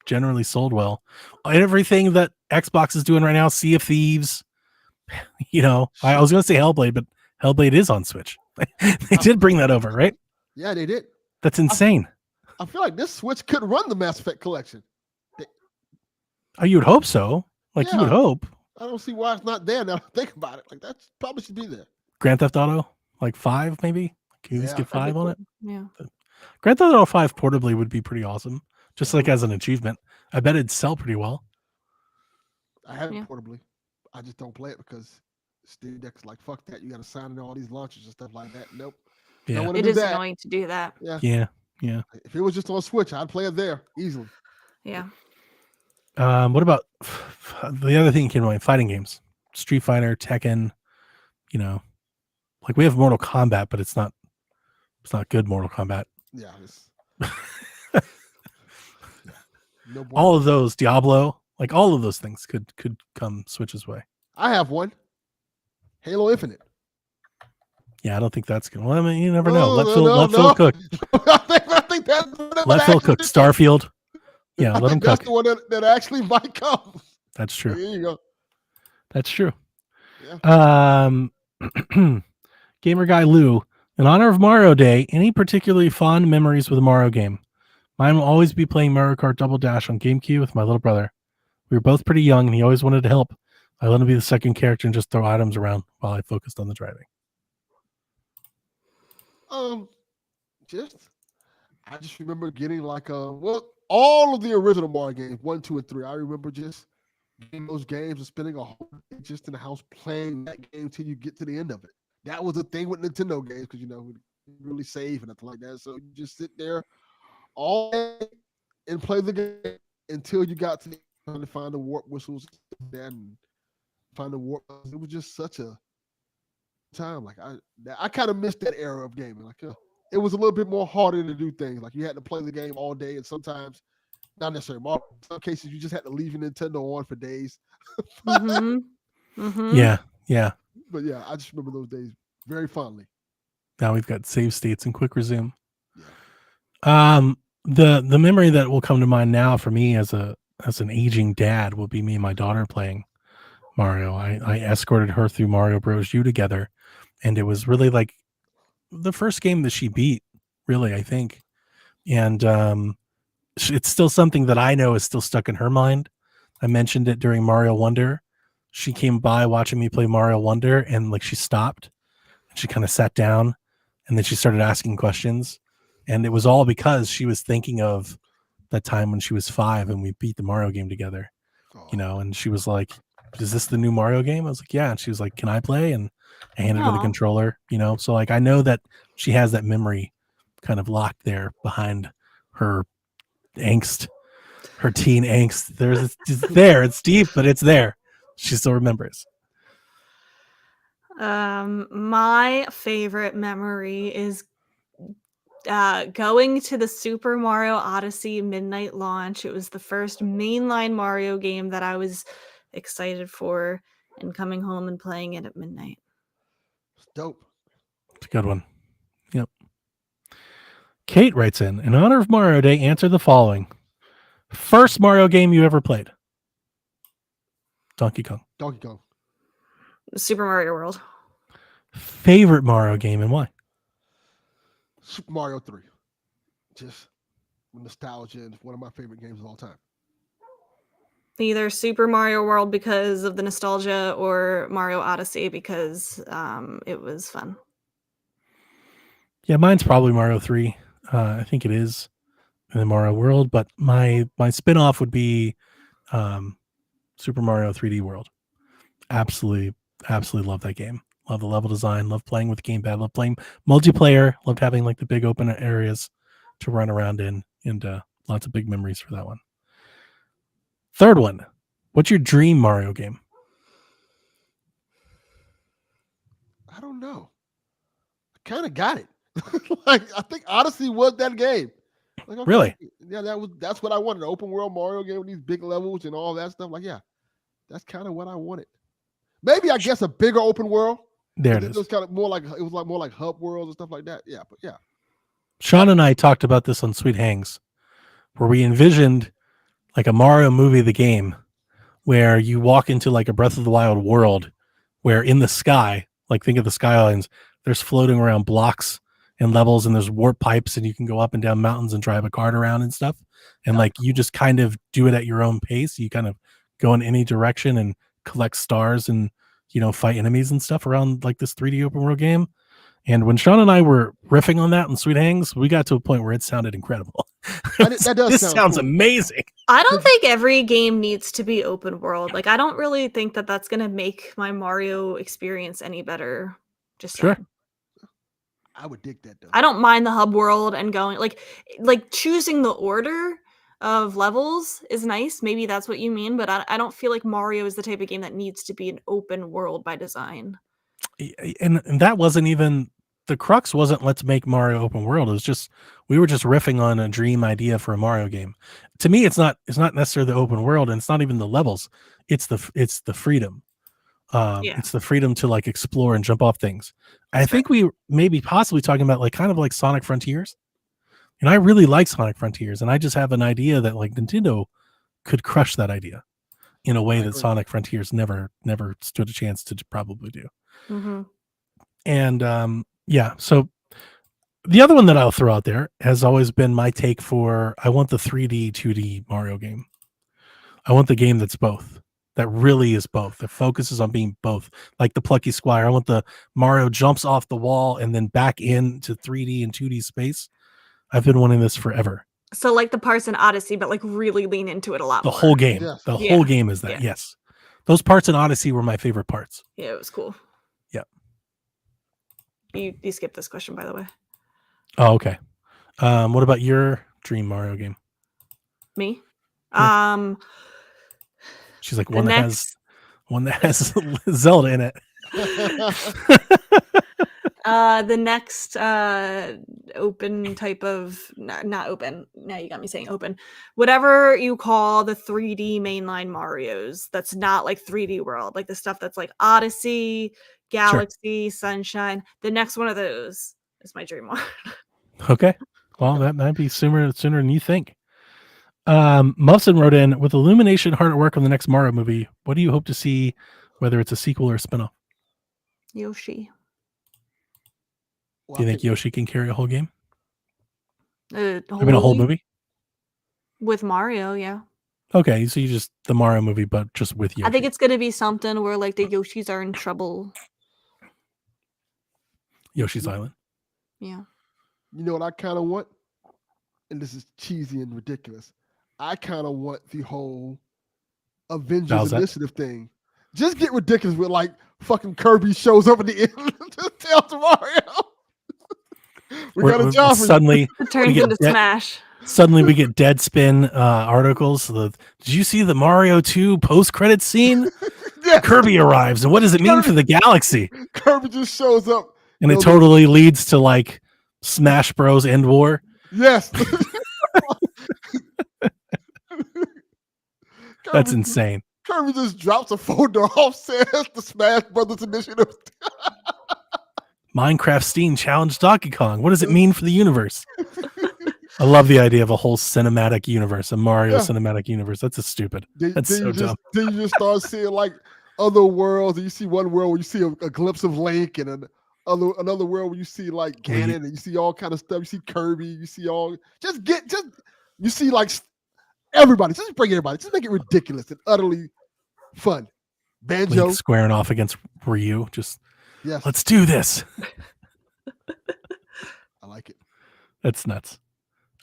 generally sold well. Everything that Xbox is doing right now, Sea of Thieves. I was going to say Hellblade, but Hellblade is on Switch. They did bring that over, right? Yeah, they did. That's insane. I feel like this Switch could run the Mass Effect collection. Oh, you would hope so. Like you would hope. I don't see why it's not there now. Think about it. Like that probably should be there. Grand Theft Auto, like 5 maybe. Can you at least get 5 on it? Yeah. Grand Theft Auto 5 portably would be pretty awesome. Just like as an achievement. I bet it'd sell pretty well. I have it portably. I just don't play it because Steam Deck's like, fuck that. You got to sign into all these launchers and stuff like that. Nope. Yeah. It is annoying to do that. Yeah. If it was just on Switch, I'd play it there easily. Yeah. What about the other thing that came to mind? Fighting games. Street Fighter, Tekken, like we have Mortal Kombat, but it's not good Mortal Kombat. Yeah. No all bueno. of those, Diablo, like all of those things could come Switch's way. I have one. Halo Infinite. Yeah, I don't think that's good. Well, I mean, you never know. No, Let Phil cook. I think that's the one that Let Phil actually cook. Starfield. Yeah, I let him think that's cook. the one that actually might come. That's There true. you go. That's true. Yeah. Gamer guy Lou, in honor of Mario Day, any particularly fond memories with a Mario game? Mine will always be playing Mario Kart Double Dash on GameCube with my little brother. We were both pretty young, and he always wanted to help. I let him be the second character and just throw items around while I focused on the driving. I just remember getting like all of the original Mario games, 1, 2, and 3. I remember just getting those games and spending a whole day just in the house playing that game till you get to the end of it. That was the thing with Nintendo games because we really save and nothing like that. So you just sit there all day and play the game until you got to trying to find the warp whistles and find the warp. It was just such a time. Like I kind of missed that era of gaming. Like it was a little bit more harder to do things. Like you had to play the game all day, and sometimes not necessarily. In some cases, you just had to leave your Nintendo on for days. Yeah. But yeah, I just remember those days very fondly. Now we've got save states and quick resume. Yeah. The memory that will come to mind now for me as an aging dad will be me and my daughter playing Mario. I escorted her through Mario Bros. U together, and it was really like the first game that she beat, really, I think. And it's still something that I know is still stuck in her mind. I mentioned it during Mario Wonder. She came by watching me play Mario Wonder, and like she stopped and she kind of sat down, and then she started asking questions. And it was all because she was thinking of that time when she was 5 and we beat the Mario game together, and she was like, is this the new Mario game? I was like, yeah. And she was like, can I play? And I handed her the controller, so like, I know that she has that memory kind of locked there behind her angst, her teen angst. It's deep, but it's there. She still remembers. My favorite memory is going to the Super Mario Odyssey midnight launch. It was the first mainline Mario game that I was excited for, and coming home and playing it at midnight. It's dope. It's a good one. Yep. Kate writes in honor of Mario Day, answer the following. First Mario game you ever played? Donkey Kong. Donkey Kong. Super Mario World. Favorite Mario game and why? Super Mario 3. Just nostalgia and one of my favorite games of all time. Either Super Mario World because of the nostalgia or Mario Odyssey because it was fun. Yeah, mine's probably Mario 3. I think it is in the Mario World, but my spin-off would be Super Mario 3D World. Absolutely love that game. Love the level design, love playing with the gamepad, love playing multiplayer, loved having like the big open areas to run around in, and lots of big memories for that one. Third one, what's your dream Mario game? I don't know. I kind of got it. Like I think Odyssey was that game. Like, okay, Really? Yeah, that's what I wanted. An open world Mario game with these big levels and all that stuff. Like, yeah, that's kind of what I wanted. Maybe I guess a bigger open world. There it is. It was kind of more like more like hub worlds and stuff like that. Yeah, but yeah. Sean and I talked about this on Sweet Hangs, where we envisioned like a Mario movie, the game, where you walk into like a Breath of the Wild world, where in the sky, like think of the Skylines, there's floating around blocks and levels, and there's warp pipes, and you can go up and down mountains and drive a cart around and stuff. And like you just kind of do it at your own pace. You kind of go in any direction and collect stars and fight enemies and stuff around like this 3D open world game. And when Sean and I were riffing on that in Sweet Hangs, we got to a point where it sounded incredible. That does sounds cool. amazing. I don't think every game needs to be open world. Like, I don't really think that that's going to make my Mario experience any better. Just sure. saying. I would dig that though. I don't mind the hub world and going like choosing the order of levels is nice. Maybe that's what you mean, but I don't feel like Mario is the type of game that needs to be an open world by design. And that wasn't even the crux wasn't let's make Mario open world. It was just we were just riffing on a dream idea for a Mario game. To me, it's not necessarily the open world, and it's not even the levels. It's the freedom. Yeah. It's the freedom to like explore and jump off things. I That's think we may be possibly talking about like kind of like Sonic Frontiers. And I really like Sonic Frontiers, and I just have an idea that like Nintendo could crush that idea in a way that Sonic Frontiers never stood a chance to probably do. Mm-hmm. And yeah, so the other one that I'll throw out there has always been my take for I want the 3D 2D Mario game. I want the game that's both. That really is both. That focuses on being both. Like the Plucky Squire. I want the Mario jumps off the wall and then back into 3D and 2D space. I've been wanting this forever. So like the parts in Odyssey, but like really lean into it a lot The more. whole game. Yes. The whole game is that. Yeah. Yes. Those parts in Odyssey were my favorite parts. Yeah, it was cool. Yeah. You skipped this question, by the way. Oh, okay. What about your dream Mario game? Me? Yeah. She's like one that has Zelda in it. The next open type of not open. Now you got me saying open. Whatever you call the 3D mainline Marios, that's not like 3D World, like the stuff that's like Odyssey, Galaxy, Sunshine. The next one of those is my dream one. Okay. Well, that might be sooner than you think. Muffson wrote in, with Illumination hard at work on the next Mario movie, what do you hope to see, whether it's a sequel or a spinoff? Yoshi. Do you think Yoshi can carry a whole game? A whole movie? With Mario, yeah. Okay, so you just the Mario movie, but just with Yoshi. I think it's gonna be something where like the Yoshis are in trouble. Yoshi's Island. Yeah. You know what I kind of want? And this is cheesy and ridiculous. I kind of want the whole Avengers Initiative thing. Just get ridiculous with like fucking Kirby shows up at the end. Just tell Mario. we got a job for suddenly it turns into Smash. Suddenly we get Deadspin articles. Did you see the Mario 2 post-credit scene? Yes. Kirby arrives, and what does it mean for the galaxy? Kirby just shows up. And it totally leads to like Smash Bros. End War. Yes. That's insane. Kirby just drops a folder off, says the Smash Brothers Initiative. Minecraft Steam challenged Donkey Kong. What does it mean for the universe? I love the idea of a whole cinematic universe, a Mario cinematic universe. That's stupid. That's so dumb. Then you just start seeing like other worlds, and you see one world where you see a glimpse of Link, and another world where you see like Ganon, and you see all kind of stuff. You see Kirby, you see you see like everybody. Just bring everybody. Just make it ridiculous and utterly fun. Banjo Link squaring off against Ryu. Just yes, let's do this. I like it. That's nuts.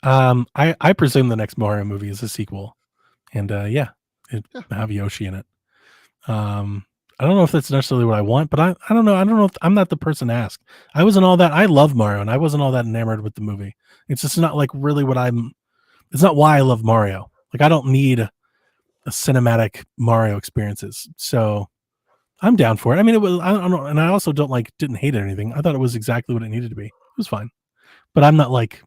I presume the next Mario movie is a sequel, and it have Yoshi in it. I don't know if that's necessarily what I want, but I don't know. I don't know if I'm not the person to ask. I wasn't all that. I love Mario, and I wasn't all that enamored with the movie. It's just not like really what it's not why I love Mario. Like I don't need a cinematic Mario experiences. So I'm down for it. I mean, it was, I don't know. And I also didn't hate it or anything. I thought it was exactly what it needed to be. It was fine, but I'm not like,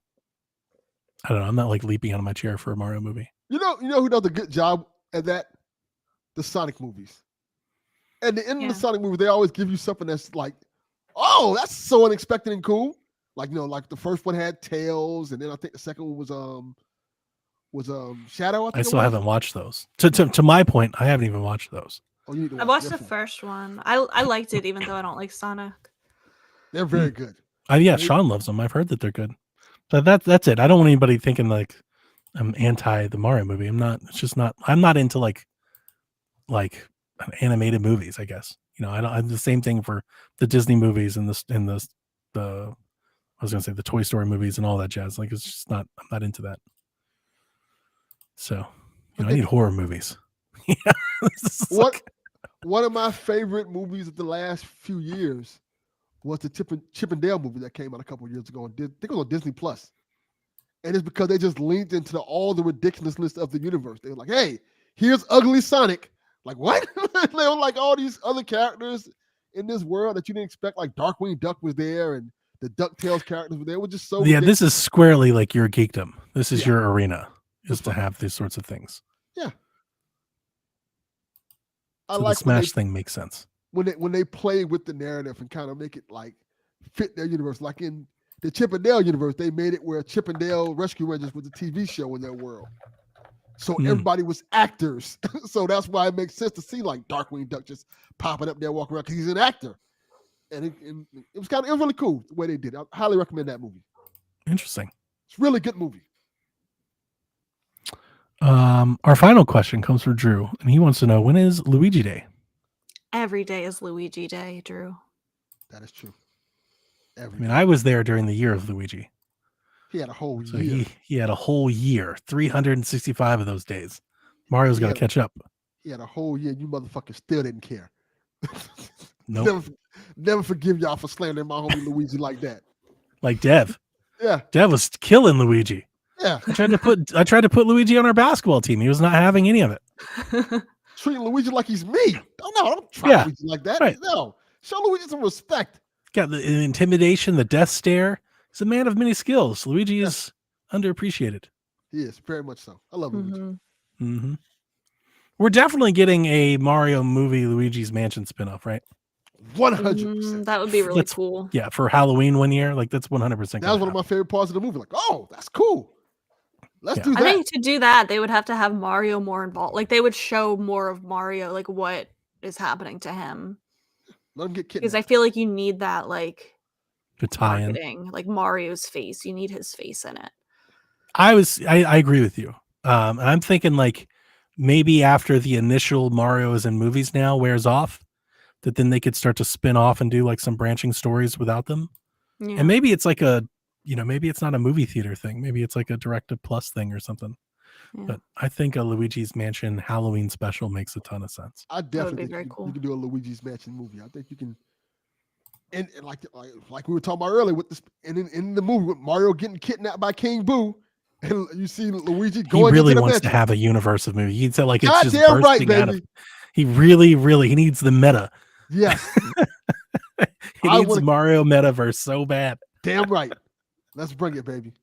I don't know. I'm not like leaping out of my chair for a Mario movie. You know who does a good job at that? The Sonic movies. At the end of the Sonic movie, they always give you something that's like, oh, that's so unexpected and cool. Like, like the first one had Tails, and then I think the second one was Shadow. I still haven't watched those. To my point, I haven't even watched those. Oh, you need to watch I watched the first one. I liked it, even though I don't like Sonic. They're very good. Sean loves them. I've heard that they're good. But that's it. I don't want anybody thinking like I'm anti the Mario movie. I'm not. It's just not. I'm not into like animated movies. I guess I'm the same thing for the Disney movies and the I was gonna say the Toy Story movies and all that jazz. Like it's just not. I'm not into that. So I need horror movies. One of my favorite movies of the last few years was the Chip and Dale movie that came out a couple of years ago. I think it was on Disney Plus. And it's because they just leaned into all the ridiculousness of the universe. They were like, hey, here's ugly Sonic. Like, what? They were like all these other characters in this world that you didn't expect. Like Darkwing Duck was there, and The DuckTales characters, they were just so Yeah, ridiculous. this is squarely like your geekdom. This is Yeah. your arena, is It's to fun. have these sorts of things. Yeah. I So the like Smash thing makes sense. when they play with the narrative and kind of make it like fit their universe. Like in the Chip and Dale universe, they made it where Chip and Dale Rescue Rangers was a TV show in their world. So everybody was actors. So that's why it makes sense to see like Darkwing Duck just popping up there, walking around, because he's an actor. And it was really cool the way they did it. I highly recommend that movie. Interesting. It's a really good movie. Our final question comes from Drew, and he wants to know, when is Luigi Day? Every day is Luigi Day, Drew. That is true. I was there during the year of Luigi. He had a whole So year. he had a whole year, 365 of those days. Mario's got to catch up. He had a whole year. You motherfuckers still didn't care. Nope. Never forgive y'all for slandering my homie Luigi like that. Like Dev. Yeah. Dev was killing Luigi. Yeah. I tried to put Luigi on our basketball team. He was not having any of it. Treating Luigi like he's me. Don't try Luigi like that. Right. No. Show Luigi some respect. Got the intimidation, the death stare. He's a man of many skills. Luigi is underappreciated. He is, very much so. I love Luigi. Mm-hmm. We're definitely getting a Mario movie Luigi's Mansion spinoff, right? 100%. That would be really cool. Yeah, for Halloween one year. Like, that's 100%. That was one of my favorite parts of the movie. Like, oh, that's cool. Let's do that. I think to do that, they would have to have Mario more involved. Like, they would show more of Mario, like what is happening to him. Let him get kidnapped. Because I feel like you need that, like, the tie-in, like Mario's face. You need his face in it. I agree with you. I'm thinking like maybe after the initial Mario's and movies now wears off, that then they could start to spin off and do like some branching stories without them. Yeah. And maybe it's like maybe it's not a movie theater thing. Maybe it's like a direct-to-plus thing or something. Yeah. But I think a Luigi's Mansion Halloween special makes a ton of sense. I definitely think you can do a Luigi's Mansion movie. I think you can. And like we were talking about earlier with this, and in the movie with Mario getting kidnapped by King Boo, and you see Luigi going. He really into the wants mansion. to have a universe of movies. He'd say like it's just damn bursting right, out of. He really he needs the meta. Yes, he needs Mario metaverse so bad. Damn right. Let's bring it, baby.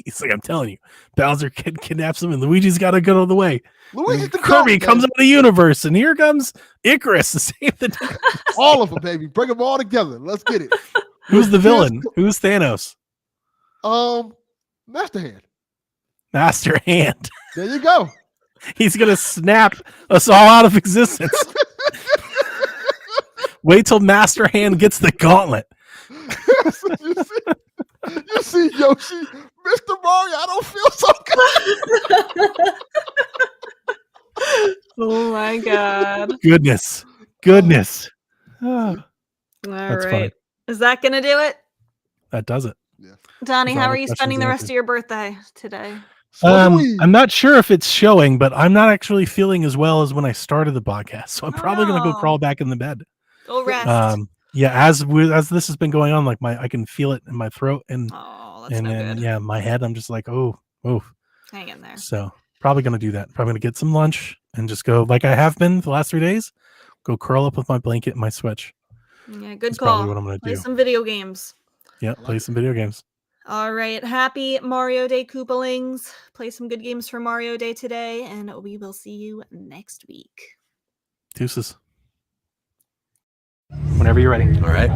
He's like, I'm telling you, Bowser kidnaps him, and Luigi's got to go the way. Luigi's the Kirby comes out of the universe, and here comes Icarus to save the day. All of them, baby. Bring them all together. Let's get it. Who's the villain? Who's Thanos? Master Hand. Master Hand. There you go. He's gonna snap us all out of existence. Wait till Master Hand gets the gauntlet. You see Yoshi, Mr. Mario, I don't feel so good. Oh my god. Goodness. All That's right. fine. Is that gonna do it? That does it. Yeah. Donnie, how are you spending the rest of your birthday today? I'm not sure if it's showing, but I'm not actually feeling as well as when I started the podcast. So I'm probably gonna go crawl back in the bed. Go rest. Yeah, as this has been going on, like I can feel it in my throat and good. My head. I'm just like, oh, hang in there. So probably gonna do that. Probably gonna get some lunch and just go like I have been the last 3 days. Go curl up with my blanket and my Switch. Yeah, good That's call. probably what I'm gonna play do. Some video games. Yeah, play some video games. All right, happy Mario Day, Koopalings. Play some good games for Mario Day today, and we will see you next week. Deuces. Whenever you're ready. All right.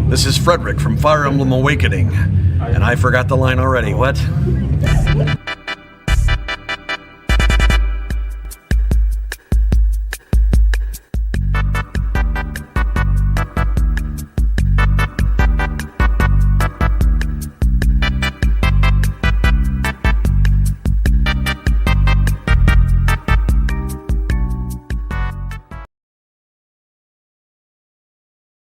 This is Frederick from Fire Emblem Awakening. And I forgot the line already. What?